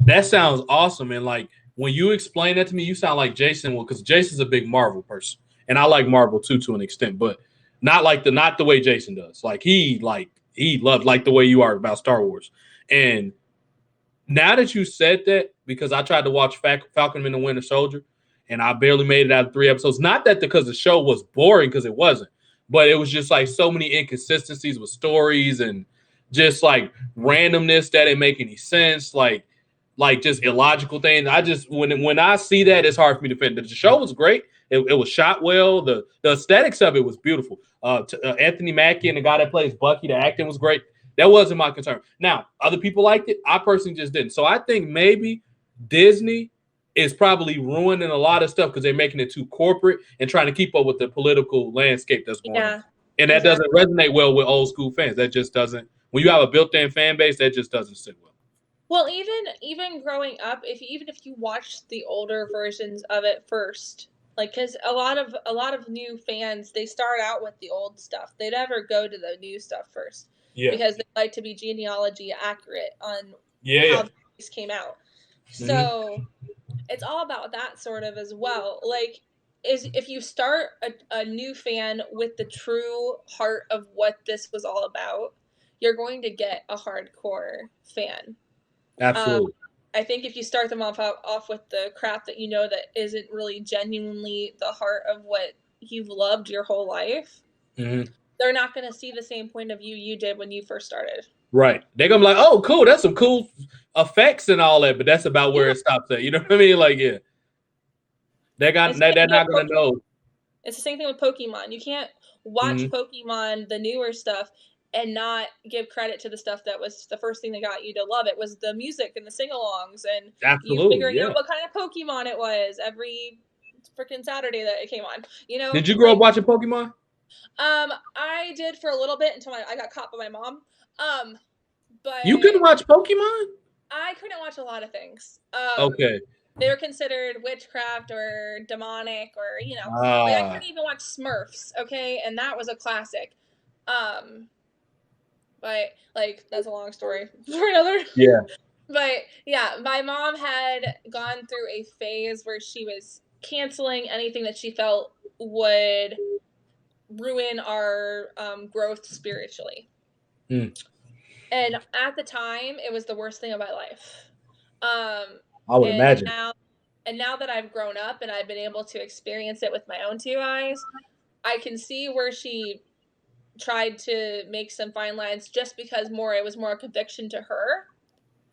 That sounds awesome. And like, when you explain that to me, you sound like Jason will, because Jason's a big Marvel person. And I like Marvel too, to an extent, but not the way Jason does. Like he loved like the way you are about Star Wars. And now that you said that, because I tried to watch Falcon and the Winter Soldier, and I barely made it out of 3 episodes. Not that because the show was boring, because it wasn't, but it was just like so many inconsistencies with stories and just like randomness that didn't make any sense, like just illogical things. I just when I see that, it's hard for me to defend. The show was great. It was shot well. The aesthetics of it was beautiful. Anthony Mackie and the guy that plays Bucky, the acting was great. That wasn't my concern. Now, other people liked it. I personally just didn't. So I think maybe Disney is probably ruining a lot of stuff because they're making it too corporate and trying to keep up with the political landscape that's going on. And that doesn't resonate well with old school fans. That just doesn't. When you have a built-in fan base, that just doesn't sit well. Well, even growing up, if you watched the older versions of it first, like, because a lot of new fans, they start out with the old stuff. They never go to the new stuff first. Yeah. Because they like to be genealogy accurate on how these came out. So it's all about that sort of as well. Like, is if you start a new fan with the true heart of what this was all about, you're going to get a hardcore fan. Absolutely. I think if you start them off with the crap that you know that isn't really genuinely the heart of what you've loved your whole life, they're not going to see the same point of view you did when you first started. Right. They're going to be like, oh, cool. That's some cool effects and all that, but that's about where it stops at. You know what I mean? Like, yeah. They're not going to know. It's the same thing with Pokemon. You can't watch Pokemon, the newer stuff, and not give credit to the stuff that was the first thing that got you to love it was the music and the sing-alongs and you figuring out what kind of Pokemon it was every freaking Saturday that it came on. You know? Did you grow up watching Pokemon? I did for a little bit until I got caught by my mom. But you couldn't watch Pokemon? I couldn't watch a lot of things. Okay. They were considered witchcraft or demonic or, you know, like I couldn't even watch Smurfs, okay? And that was a classic. But, like, that's a long story for another. Yeah. But, yeah, my mom had gone through a phase where she was canceling anything that she felt would ruin our growth spiritually. And at the time, it was the worst thing of my life. I would imagine. Now that I've grown up and I've been able to experience it with my own two eyes, I can see where she tried to make some fine lines just because it was more a conviction to her.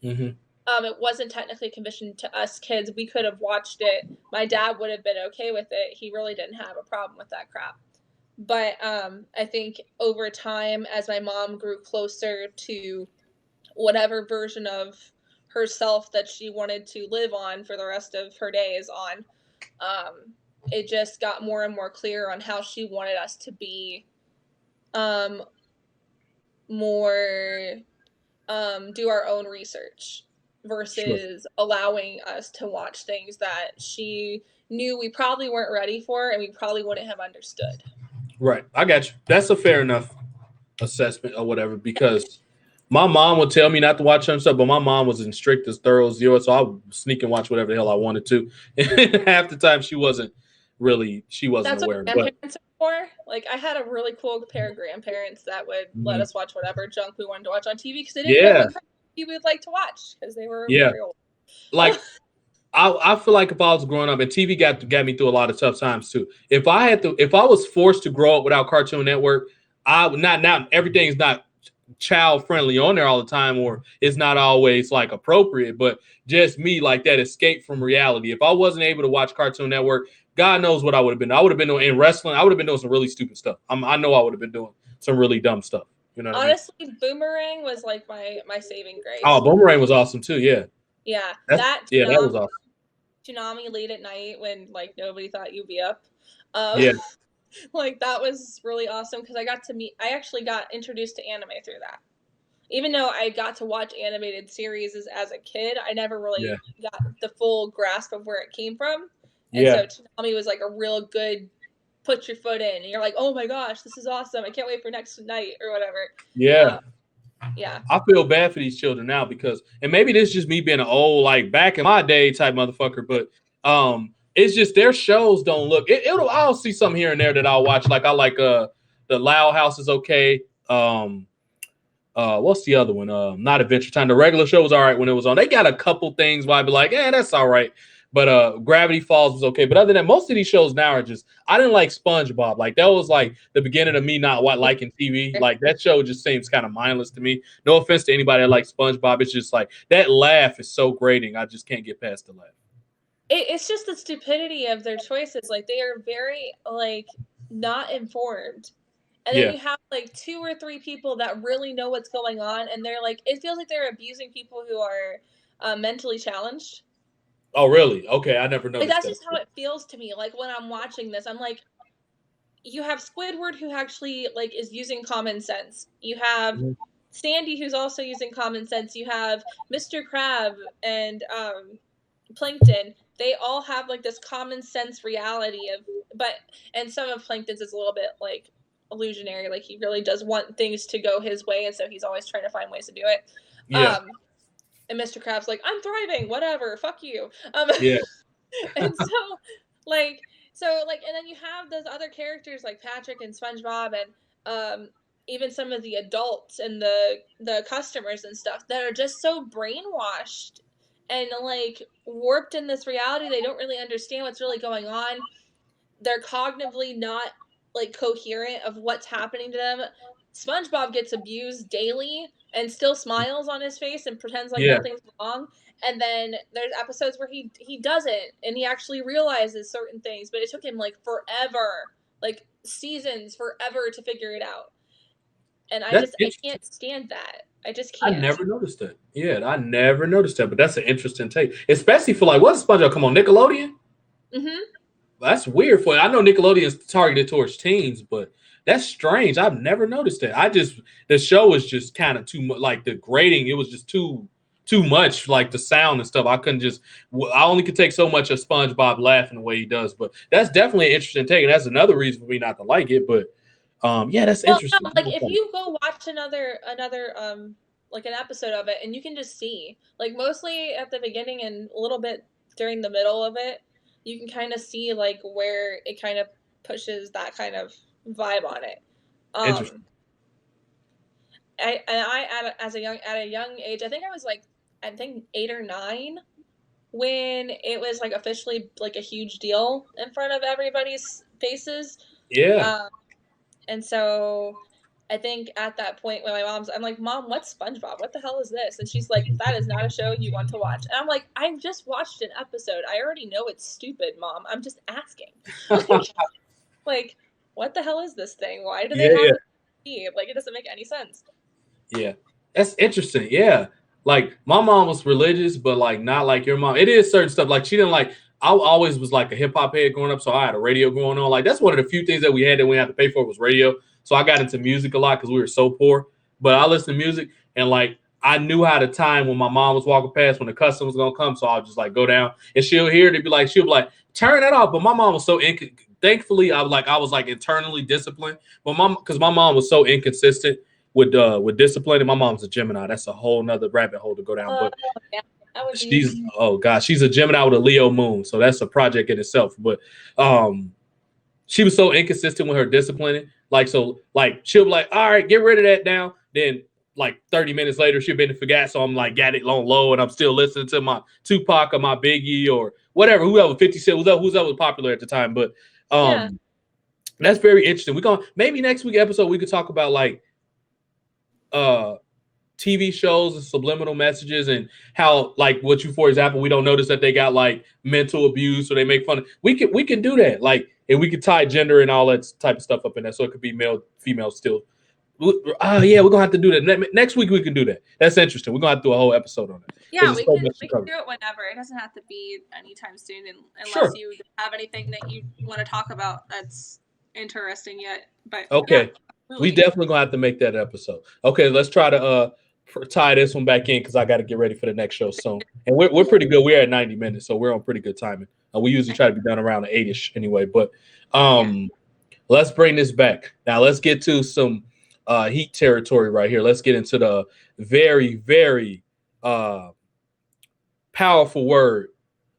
It wasn't technically a conviction to us kids. We could have watched it. My dad would have been okay with it. He really didn't have a problem with that crap. But I think over time, as my mom grew closer to whatever version of herself that she wanted to live on for the rest of her days on, it just got more and more clear on how she wanted us to be more do our own research versus allowing us to watch things that she knew we probably weren't ready for and we probably wouldn't have understood. Right. I got you. That's a fair enough assessment or whatever, because my mom would tell me not to watch some stuff, but my mom was in strict as thorough zero, so I would sneak and watch whatever the hell I wanted to. And half the time she wasn't aware. That's what grandparents are for. Like, I had a really cool pair of grandparents that would let us watch whatever junk we wanted to watch on TV because they didn't know what we would like to watch because they were very old. Like, I feel like if I was growing up, and TV got me through a lot of tough times too. If I was forced to grow up without Cartoon Network, I would not. Now everything's not child friendly on there all the time, or it's not always like appropriate. But just me, like that escape from reality. If I wasn't able to watch Cartoon Network, God knows what I would have been. I would have been in wrestling. I would have been doing some really stupid stuff. I know I would have been doing some really dumb stuff. You know. Honestly, Boomerang was like my saving grace. Oh, Boomerang was awesome too. Yeah. Yeah, that was awesome. Toonami late at night when like nobody thought you'd be up. Like that was really awesome because I actually got introduced to anime through that. Even though I got to watch animated series as a kid, I never really got the full grasp of where it came from. And so Toonami was like a real good put your foot in and you're like, oh my gosh, this is awesome. I can't wait for next night or whatever. Yeah. Yeah. I feel bad for these children now because, and maybe this is just me being an old, like back in my day type motherfucker, but it's just their shows don't look. I'll see some here and there that I'll watch. Like I like the Loud House is okay. What's the other one? Not Adventure Time. The regular show was all right when it was on. They got a couple things where I'd be like, that's all right. But Gravity Falls was okay. But other than that, most of these shows now are just, I didn't like SpongeBob. Like that was like the beginning of me not liking TV. Like that show just seems kind of mindless to me. No offense to anybody that likes SpongeBob. It's just like that laugh is so grating. I just can't get past the laugh. It's just the stupidity of their choices. Like they are very like not informed. And then you have like 2 or 3 people that really know what's going on. And they're like, it feels like they're abusing people who are mentally challenged. Oh, really? Okay, I never noticed. Like, that's just how it feels to me. Like when I'm watching this, I'm like, you have Squidward who actually like is using common sense. You have Sandy who's also using common sense. You have Mr. Crab and Plankton. They all have like this common sense reality and some of Plankton's is a little bit like illusionary. Like he really does want things to go his way, and so he's always trying to find ways to do it. And Mr. Krabs like, I'm thriving, whatever, fuck you. And and then you have those other characters like Patrick and SpongeBob and even some of the adults and the customers and stuff that are just so brainwashed and like warped in this reality. They don't really understand what's really going on. They're cognitively not like coherent of what's happening to them. SpongeBob gets abused daily and still smiles on his face and pretends like nothing's wrong. And then there's episodes where he doesn't, and he actually realizes certain things, but it took him like forever, like seasons, forever to figure it out. And I can't stand that. I just can't. I never noticed that. Yeah, I never noticed that, but that's an interesting take, especially for like, what's SpongeBob? Come on, Nickelodeon? Mm-hmm. That's weird for you. I know Nickelodeon is targeted towards teens, but that's strange. I've never noticed that. The show was just kind of too much, like the grading, it was just too much, like the sound and stuff. I only could take so much of SpongeBob laughing the way he does, but that's definitely an interesting take, and that's another reason for me not to like it, but that's interesting. No, like if you go watch another like an episode of it, and you can just see, like mostly at the beginning and a little bit during the middle of it, you can kind of see like where it kind of pushes that kind of vibe on it. Interesting. At a young age, I think I was like 8 or 9 when it was like officially like a huge deal in front of everybody's faces. Yeah. And so I think at that point when I'm like, Mom, what's SpongeBob? What the hell is this? And she's like, that is not a show you want to watch. And I'm like, I just watched an episode. I already know it's stupid, Mom. I'm just asking. Like, what the hell is this thing? Why do they have it? Like, it doesn't make any sense. Yeah, that's interesting. Yeah, like my mom was religious, but like not like your mom. It is certain stuff like she didn't like. I always was like a hip hop head growing up, so I had a radio going on. Like that's one of the few things that we had that we had to pay for was radio. So I got into music a lot because we were so poor. But I listened to music and like I knew how to time when my mom was walking past when the customer was gonna come. So I'll just like go down and she'll hear it and she'll be like, turn that off. But my mom was so thankfully I was like internally disciplined. But because my mom was so inconsistent with discipline, and my mom's a Gemini. That's a whole nother rabbit hole to go down. But she's a Gemini with a Leo moon, so that's a project in itself. But she was so inconsistent with her disciplining. Like so, like she'll be like, all right, get rid of that now. Then like 30 minutes later, she'll be in the forgot. So I'm like, got it on low, and I'm still listening to my Tupac or my Biggie or whatever, whoever 50 Cent, who's that was popular at the time. But that's very interesting. We're gonna maybe next week episode we could talk about like TV shows and subliminal messages and how like for example, we don't notice that they got like mental abuse or they make fun of. We can do that. Like, and we could tie gender and all that type of stuff up in there. So it could be male, female still. Yeah, we're gonna have to do that. Next week we can do that. That's interesting. We're gonna have to do a whole episode on it. Yeah, we can do it whenever. It doesn't have to be anytime soon unless you have anything that you want to talk about that's interesting yet. But okay. Yeah, we definitely gonna have to make that episode. Okay, let's try to tie this one back in because I got to get ready for the next show soon. And we're pretty good. We're at 90 minutes, so we're on pretty good timing. We usually try to be done around the 8-ish anyway. But let's bring this back now. Let's get to some heat territory right here. Let's get into the very, very powerful word.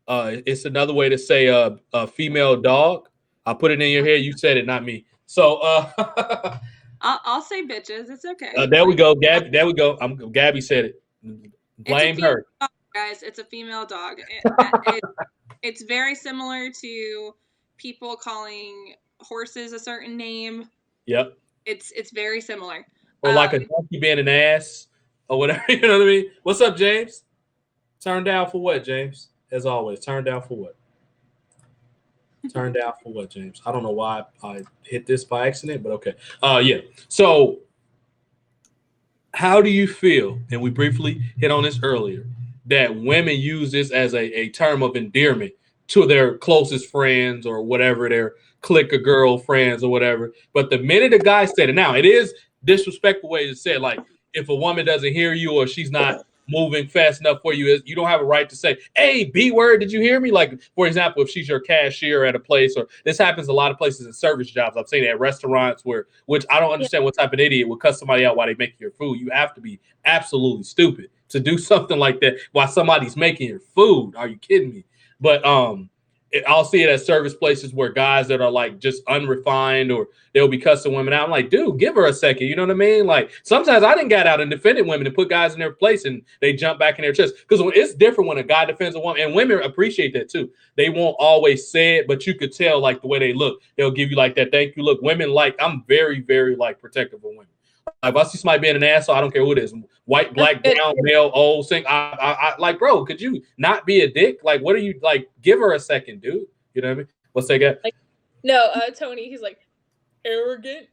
It's another way to say a female dog. I'll put it in your head. You said it, not me. So I'll say bitches. It's okay. There we go, Gabby. There we go. Gabby said it. Blame her, dog, guys. It's a female dog. It's very similar to people calling horses a certain name. Yep. It's very similar. Or like a donkey being an ass or whatever. You know what I mean? What's up, James? Turn down for what, James? As always, turn down for what? Turn down for what, James? I don't know why I hit this by accident, but okay. Yeah. So how do you feel, and we briefly hit on this earlier, that women use this as a term of endearment to their closest friends or whatever, their clique of girlfriends or whatever. But the minute a guy said it, now it is disrespectful way to say it. Like if a woman doesn't hear you or she's not moving fast enough for you, you don't have a right to say, hey, B word, did you hear me? Like, for example, if she's your cashier at a place, or this happens a lot of places in service jobs. I've seen it at restaurants which I don't understand what type of idiot would cuss somebody out while they make your food. You have to be absolutely stupid to do something like that while somebody's making your food. Are you kidding me? But I'll see it at service places where guys that are like just unrefined or they'll be cussing women out. I'm like, dude, give her a second. You know what I mean? Like sometimes I didn't get out and defended women and put guys in their place and they jump back in their chest. Because it's different when a guy defends a woman, and women appreciate that too. They won't always say it, but you could tell like the way they look. They'll give you like that thank you look. Women I'm very, very like protective of women. If I see somebody being an asshole, I don't care who it is. White, black, brown, male, old, sing. I like, bro, could you not be a dick? Like, what are you like? Give her a second, dude. You know what I mean? What's that guy? Like, no, Tony, he's like arrogant.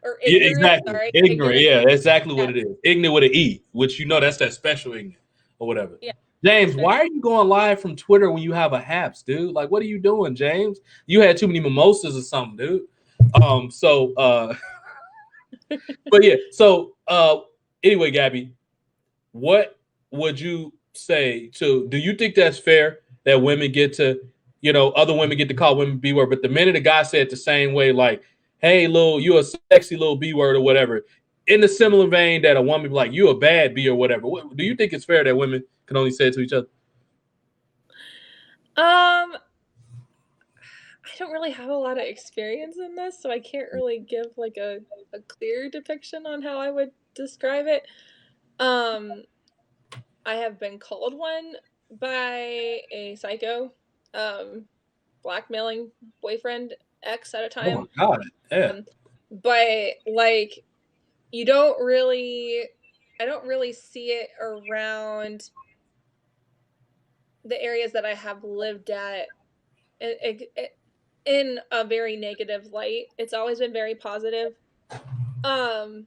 Or ignorant, yeah, exactly. sorry. Ignorant, yeah, that's exactly what it is. Ignorant with an E, which that's that special ignorant or whatever. Yeah. James, why are you going live from Twitter when you have a haps, dude? Like, what are you doing, James? You had too many mimosas or something, dude. But yeah, so anyway, Gabby, what would you say do you think that's fair that women get to, other women get to call women B word, but the minute a guy said the same way, like, hey, you a sexy little B word or whatever, in the similar vein that a woman be like, you a bad B or whatever, do you think it's fair that women can only say it to each other? I don't really have a lot of experience in this, so I can't really give like a clear depiction on how I would describe it. I have been called one by a psycho, blackmailing boyfriend ex at a time. Oh my God. Yeah. But like, I don't really see it around the areas that I have lived at in a very negative light. It's always been very positive. I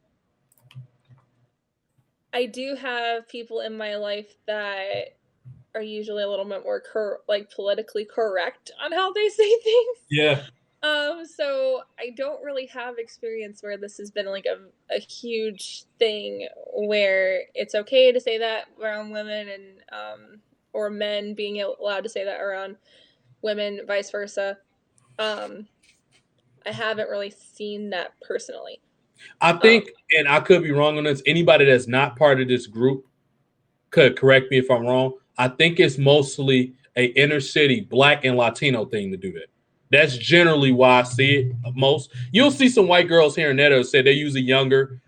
do have people in my life that are usually a little bit more politically correct on how they say things. Yeah. So I don't really have experience where this has been like a huge thing where it's okay to say that around women and or men being allowed to say that around women, vice versa. I haven't really seen that personally. I think, and I could be wrong on this, anybody that's not part of this group could correct me if I'm wrong. I think it's mostly a inner city Black and Latino thing to do that. That's generally why I see it most. You'll see some white girls here and there that say they're usually younger,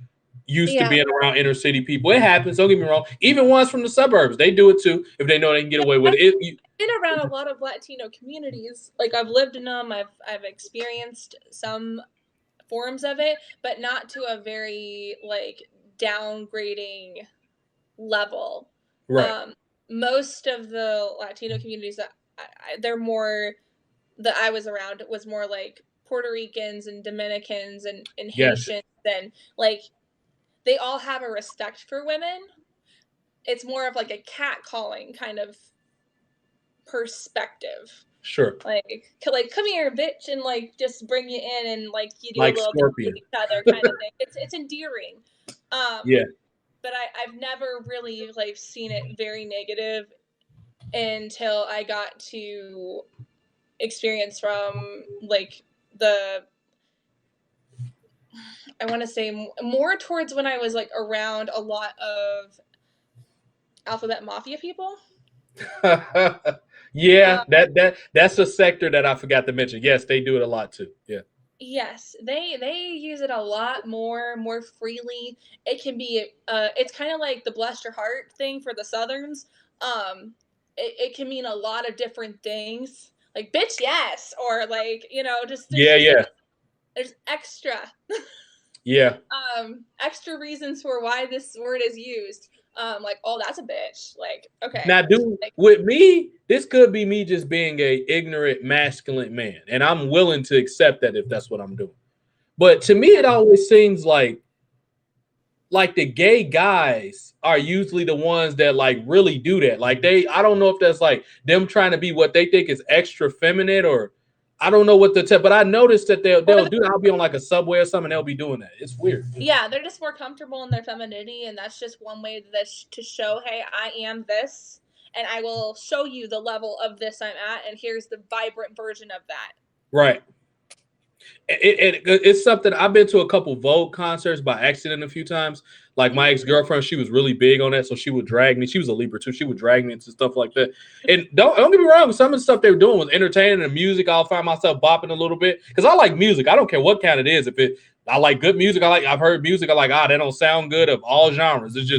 used to being around inner city people. It happens. Don't get me wrong. Even ones from the suburbs, they do it too if they know they can get away with it. I've been around a lot of Latino communities. Like I've lived in them. I've experienced some forms of it, but not to a very like downgrading level. Right. Most of the Latino communities that I was around was more like Puerto Ricans and Dominicans and Haitians, and like they all have a respect for women. It's more of like a catcalling kind of perspective. Sure. Like come here, bitch, and like just bring you in and like you do like a little Scorpion. bit each other kind of thing. It's endearing. Yeah. But I've never really like seen it very negative until I got to experience from like I want to say more towards when I was like around a lot of Alphabet Mafia people. Yeah, that's a sector that I forgot to mention. Yes, they do it a lot too. Yeah. Yes, they use it a lot more freely. It can be it's kind of like the bless your heart thing for the Southerns. It can mean a lot of different things. Like bitch, yes, or like, just there's extra. Yeah. Extra reasons for why this word is used. Like, oh, that's a bitch. Like, okay. Now, dude, with me, this could be me just being a ignorant, masculine man, and I'm willing to accept that if that's what I'm doing. But to me, it always seems like the gay guys are usually the ones that like really do that. Like I don't know if that's like them trying to be what they think is extra feminine, or I don't know what but I noticed that they'll do that. I'll be on like a subway or something, they'll be doing that. It's weird. Yeah, they're just more comfortable in their femininity, and that's just one way to show, hey, I am this, and I will show you the level of this I'm at, and here's the vibrant version of that. Right. It's something I've been to a couple Vogue concerts by accident a few times. Like my ex-girlfriend, she was really big on that, so she would drag me. She was a Libra too. She would drag me into stuff like that. And don't get me wrong, some of the stuff they were doing was entertaining, and music I'll find myself bopping a little bit because I like music. I don't care what kind it is. I like good music. I've heard music. I like, that don't sound good of all genres. It's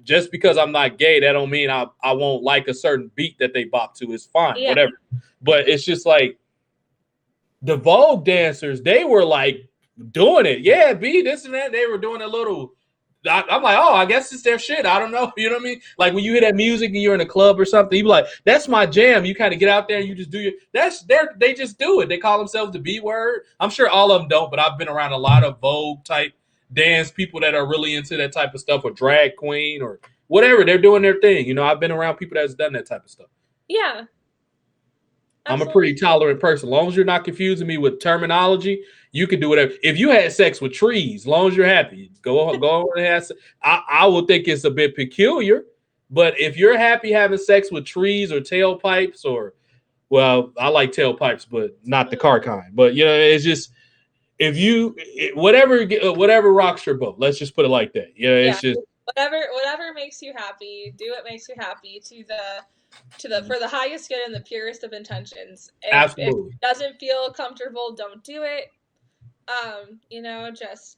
just because I'm not gay, that don't mean I won't like a certain beat that they bop to. It's fine, whatever. But it's just like the Vogue dancers, they were like doing it. Yeah, B, this and that. They were doing a little. I'm like, oh, I guess it's their shit. I don't know. You know what I mean? Like when you hear that music and you're in a club or something, you be like, that's my jam. You kind of get out there and you just do they just do it. They call themselves the B word. I'm sure all of them don't, but I've been around a lot of Vogue type dance people that are really into that type of stuff, or drag queen or whatever. They're doing their thing. You know, I've been around people that's done that type of stuff. Yeah. I'm a pretty tolerant person. As long as you're not confusing me with terminology, you can do whatever. If you had sex with trees, as long as you're happy, go on and have sex. I would think it's a bit peculiar, but if you're happy having sex with trees or tailpipes, or, well, I like tailpipes, but not the car kind. But you know, it's just whatever rocks your boat. Let's just put it like that. You know, it's just whatever makes you happy. Do what makes you happy for the highest good and the purest of intentions. Absolutely. If it doesn't feel comfortable, don't do it. You know, just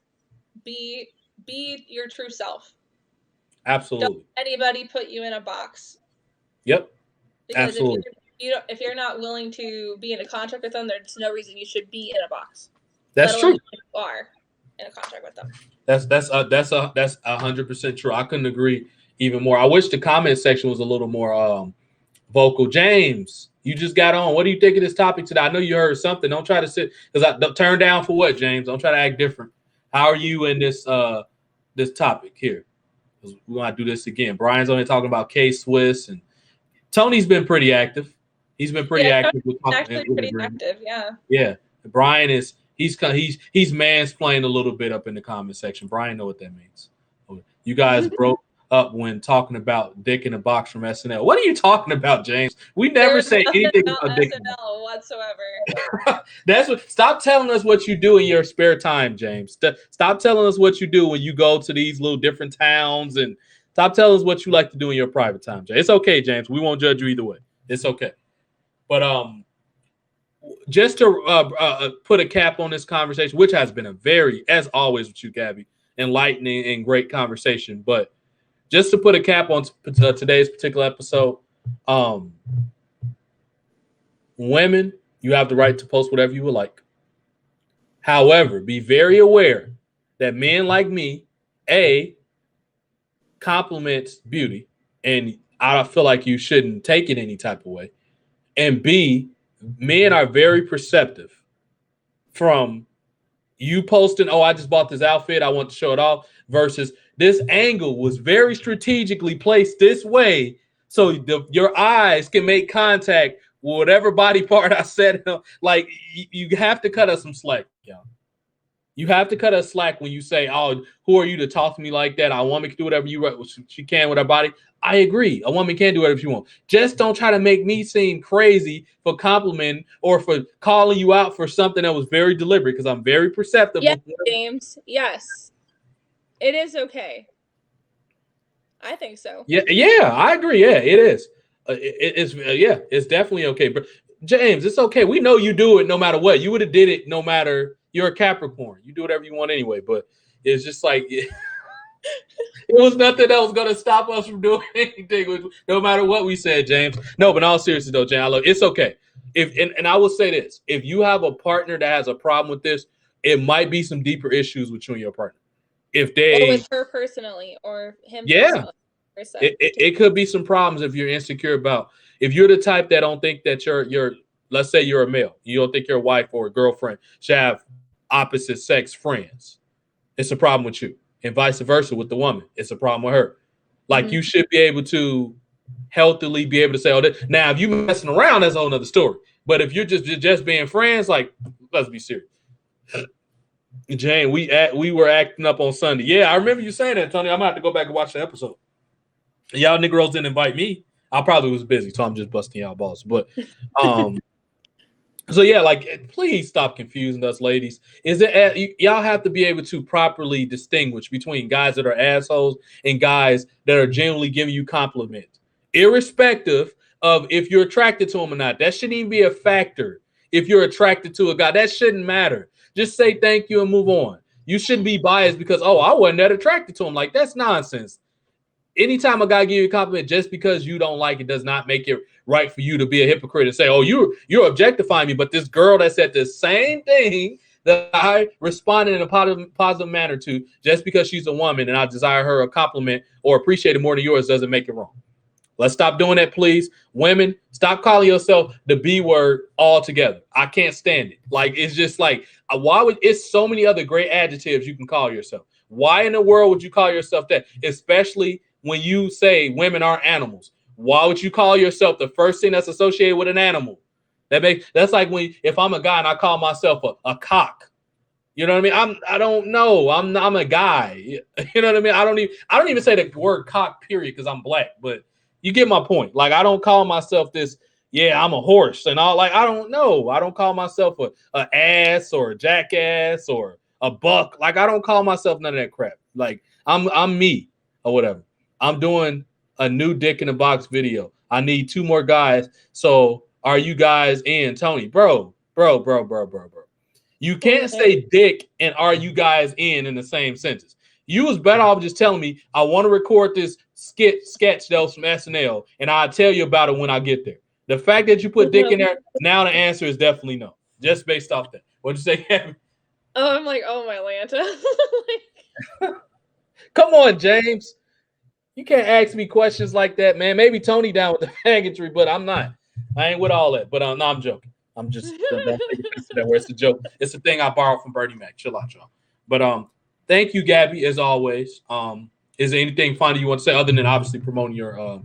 be your true self. Absolutely. Don't let anybody put you in a box. Yep. Because absolutely. If you're not willing to be in a contract with them, there's no reason you should be in a box. That's true. If you are in a contract with them. That's 100% true. I couldn't agree even more. I wish the comment section was a little more vocal. James, you just got on. What do you think of this topic today? I know you heard something. Don't try to sit because I turn down for what, James? Don't try to act different. How are you in this topic here? We're gonna do this again. Brian's only talking about K-Swiss, and Tony's been pretty active. He's been pretty active. Actually, pretty active. Yeah. Yeah. Brian is. He's mansplaining a little bit up in the comment section. Brian know what that means. You guys broke up when talking about dick in a box from SNL. What are you talking about, James? We never say anything about dick SNL whatsoever. That's what. Stop telling us what you do in your spare time, James. Stop telling us what you do when you go to these little different towns, and stop telling us what you like to do in your private time, James. It's okay, James. We won't judge you either way. It's okay. But just to put a cap on this conversation, which has been a very, as always with you, Gabby, enlightening and great conversation. But just to put a cap on today's particular episode, women, you have the right to post whatever you would like. However, be very aware that men like me, A, compliments beauty, and I feel like you shouldn't take it any type of way. And B, men are very perceptive from you posting, oh, I just bought this outfit, I want to show it off, versus this angle was very strategically placed this way so your eyes can make contact with whatever body part I said. Like, you have to cut us some slack, y'all. You have to cut us slack when you say, oh, who are you to talk to me like that? A woman can do whatever she can with her body. I agree. A woman can do whatever she wants. Just don't try to make me seem crazy for complimenting or for calling you out for something that was very deliberate, because I'm very perceptive. Yes, James. Yes. It is okay. I think so. Yeah, I agree. Yeah, it is. It's definitely okay. But James, it's okay. We know you do it no matter what. You would have did it no matter. You're a Capricorn. You do whatever you want anyway. But it's just like it was nothing that was going to stop us from doing anything, no matter what we said, James. No, but in all seriousness, though, James, it's okay. And I will say this: if you have a partner that has a problem with this, it might be some deeper issues with you and your partner. If they, or with her personally, or him, yeah, it could be some problems if you're insecure about. If you're the type that don't think that you're, let's say you're a male, you don't think your wife or a girlfriend should have opposite sex friends, it's a problem with you, and vice versa with the woman, it's a problem with her. Like, you should be able to healthily be able to say, oh, now if you messing around, that's a whole nother story. But if you're just being friends, like, let's be serious. Jane, we were acting up on Sunday. Yeah, I remember you saying that, Tony. I'm gonna have to go back and watch the episode. Y'all Negroes didn't invite me. I probably was busy, so I'm just busting y'all balls. But So yeah, like please stop confusing us, ladies. Is it y'all have to be able to properly distinguish between guys that are assholes and guys that are genuinely giving you compliments, irrespective of if you're attracted to them or not. That shouldn't even be a factor. If you're attracted to a guy, that shouldn't matter. Just say thank you and move on. You shouldn't be biased because I wasn't that attracted to him. Like that's nonsense. Anytime a guy give you a compliment just because you don't like it does not make it right for you to be a hypocrite and say, "Oh, you're objectifying me." But this girl that said the same thing that I responded in a positive manner to, just because she's a woman and I desire her a compliment or appreciate it more than yours, doesn't make it wrong. Let's stop doing that, please. Women, stop calling yourself the B word altogether. I can't stand it. Like it's just like why would it's so many other great adjectives you can call yourself. Why in the world would you call yourself that? Especially when you say women are animals. Why would you call yourself the first thing that's associated with an animal? That's like when if I'm a guy and I call myself a cock. You know what I mean? I don't know. I'm a guy. You know what I mean? I don't even say the word cock period because I'm black, but you get my point. Like I don't call myself this, yeah, I'm a horse and all like I don't know. I don't call myself a ass or a jackass or a buck. Like I don't call myself none of that crap. Like I'm me or whatever. I'm doing a new Dick in the Box video. I need 2 more guys. So are you guys in? Tony, bro. You can't say dick and are you guys in the same sentence. You was better off just telling me I want to record this sketch that was from SNL and I'll tell you about it when I get there. The fact that you put dick in there, now the answer is definitely no. Just based off that. What'd you say, Gabby? Oh, I'm like, oh my Lanta. Come on, James. You can't ask me questions like that, man. Maybe Tony down with the faggotry, but I'm not. I ain't with all that. But no, I'm joking. I'm just don't take offense to that where it's a joke. It's a thing I borrowed from Bernie Mac. Chill out, y'all. But thank you, Gabby, as always. Is there anything final you want to say other than obviously promoting your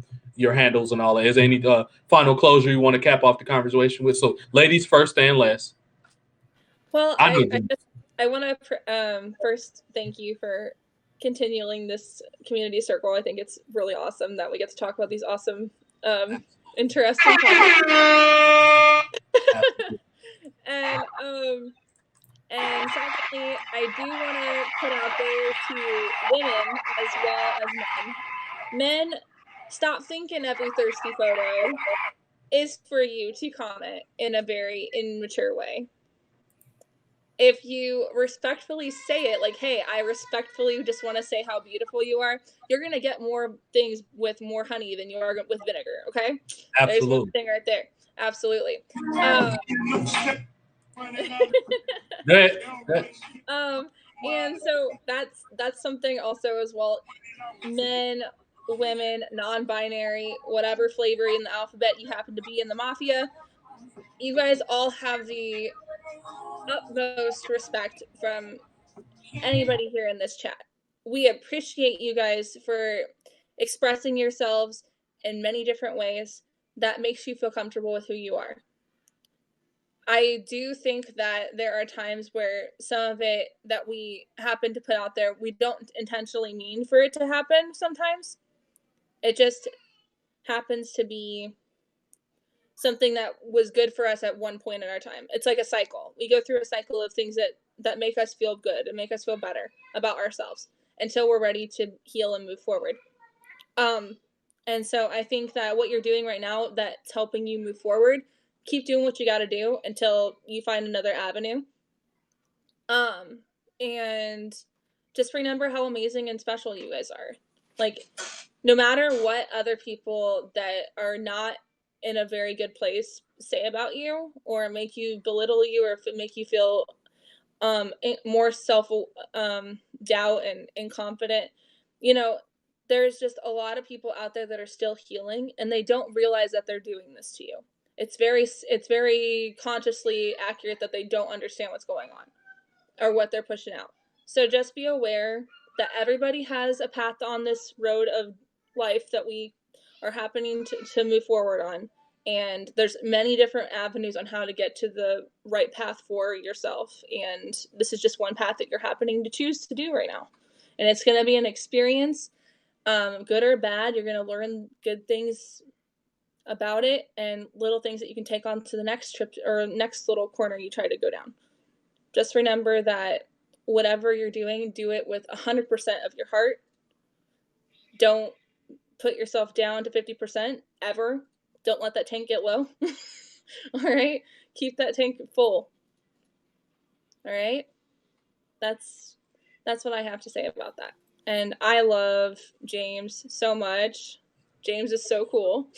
handles and all that? Is there any final closure you want to cap off the conversation with? So, ladies first and last. Well, I want to first thank you for continuing this community circle. I think it's really awesome that we get to talk about these awesome, interesting topics. And secondly, I do want to put out there to women as well as men. Men, stop thinking every thirsty photo is for you to comment in a very immature way. If you respectfully say it, like, hey, I respectfully just want to say how beautiful you are, you're going to get more things with more honey than you are with vinegar, okay? Absolutely. There's one thing right there. Absolutely. And so that's something also as well. Men, women, non-binary, whatever flavor in the alphabet you happen to be in the mafia, you guys all have the utmost respect from anybody here in this chat. We appreciate you guys for expressing yourselves in many different ways that makes you feel comfortable with who you are. I do think that there are times where some of it that we happen to put out there, we don't intentionally mean for it to happen sometimes. It just happens to be something that was good for us at one point in our time. It's like a cycle. We go through a cycle of things that make us feel good and make us feel better about ourselves until we're ready to heal and move forward. And so I think that what you're doing right now that's helping you move forward, keep doing what you got to do until you find another avenue. And just remember how amazing and special you guys are. Like, no matter what other people that are not in a very good place say about you or make you belittle you or make you feel more self doubt and inconfident, there's just a lot of people out there that are still healing and they don't realize that they're doing this to you. It's very consciously accurate that they don't understand what's going on or what they're pushing out. So just be aware that everybody has a path on this road of life that we are happening to move forward on. And there's many different avenues on how to get to the right path for yourself. And this is just one path that you're happening to choose to do right now. And it's going to be an experience, good or bad. You're going to learn good things about it and little things that you can take on to the next trip or next little corner you try to go down. Just remember that whatever you're doing, do it with 100% of your heart. Don't put yourself down to 50% ever. Don't let that tank get low. All right? Keep that tank full. All right? That's what I have to say about that. And I love James so much. James is so cool.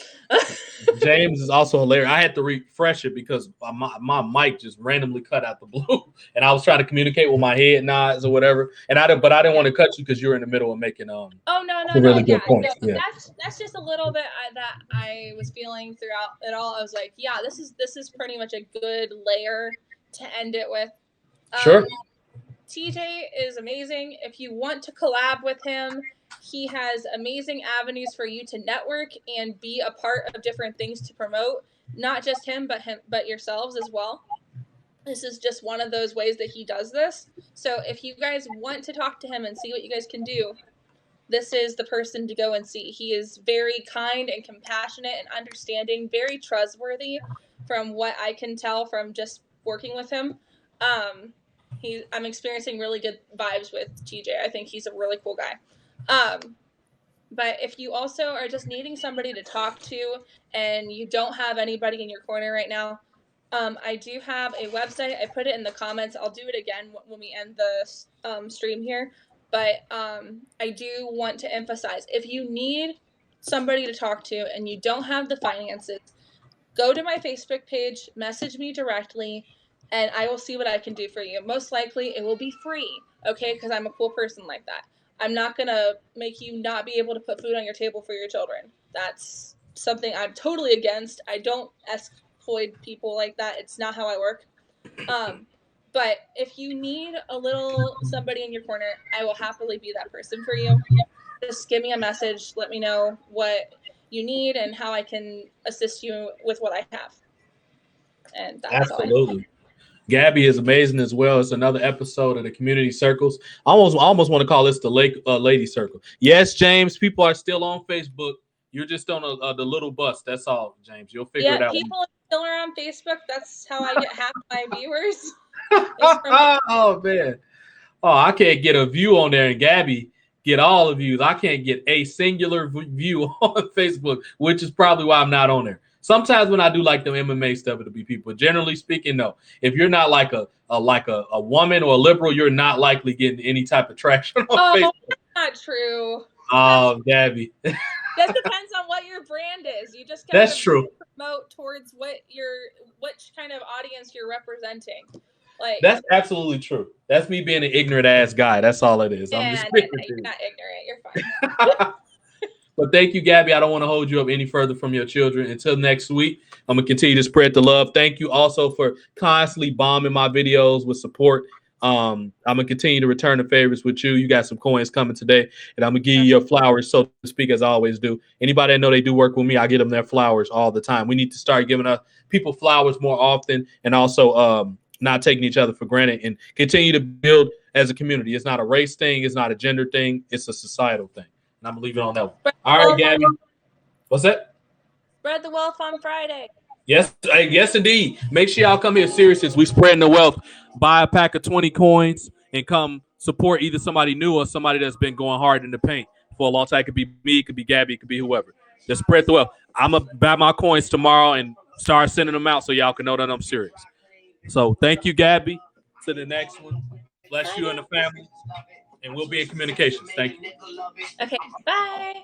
James is also hilarious. I had to refresh it because my mic just randomly cut out the blue, and I was trying to communicate with my head nods or whatever. And I didn't want to cut you because you're in the middle of making no, really good points. No, yeah. That's just a little bit that I was feeling throughout it all. I was like, yeah, this is pretty much a good layer to end it with. Sure. TJ is amazing. If you want to collab with him, he has amazing avenues for you to network and be a part of different things to promote. Not just him, but yourselves as well. This is just one of those ways that he does this. So if you guys want to talk to him and see what you guys can do, this is the person to go and see. He is very kind and compassionate and understanding, very trustworthy from what I can tell from just working with him. I'm experiencing really good vibes with TJ. I think he's a really cool guy. But if you also are just needing somebody to talk to and you don't have anybody in your corner right now, I do have a website. I put it in the comments. I'll do it again when we end the stream here. But I do want to emphasize, if you need somebody to talk to and you don't have the finances, go to my Facebook page, message me directly, and I will see what I can do for you. Most likely it will be free, okay, because I'm a cool person like that. I'm not going to make you not be able to put food on your table for your children. That's something I'm totally against. I don't exploit people like that. It's not how I work. But if you need a little somebody in your corner, I will happily be that person for you. Just give me a message. Let me know what you need and how I can assist you with what I have. And that's absolutely. All. Gabby is amazing as well. It's another episode of the Community Circles. I almost want to call this the Lady Circle. Yes, James, people are still on Facebook. You're just on the little bus. That's all, James. You'll figure it out. Yeah, people still are on Facebook. That's how I get half my viewers. Oh, man. Oh, I can't get a view on there, and Gabby get all the views. I can't get a singular view on Facebook, which is probably why I'm not on there. Sometimes when I do like the MMA stuff, it'll be people. But generally speaking, no. If you're not like a woman or a liberal, you're not likely getting any type of traction on Facebook. That's not true. Oh, Gabby. That depends on what your brand is. You just that's true. Promote towards which kind of audience you're representing. Like that's absolutely true. That's me being an ignorant ass guy. That's all it is. I'm just you're not ignorant. You're fine. But thank you, Gabby. I don't want to hold you up any further from your children. Until next week, I'm going to continue to spread the love. Thank you also for constantly bombing my videos with support. I'm going to continue to return the favors with you. You got some coins coming today, and I'm going to give you your flowers, so to speak, as I always do. Anybody that know they do work with me, I get them their flowers all the time. We need to start giving people flowers more often, and also not taking each other for granted, and continue to build as a community. It's not a race thing. It's not a gender thing. It's a societal thing. And I'm going to leave it on that one. All right, Gabby. What's that? Spread the wealth on Friday. Yes, indeed. Make sure y'all come here serious as we spreading the wealth. Buy a pack of 20 coins and come support either somebody new or somebody that's been going hard in the paint for a long time. It could be me, it could be Gabby, it could be whoever. Just spread the wealth. I'm going to buy my coins tomorrow and start sending them out so y'all can know that I'm serious. So thank you, Gabby. To the next one. Bless you and the family. And we'll be in communications. Thank you. Okay, bye.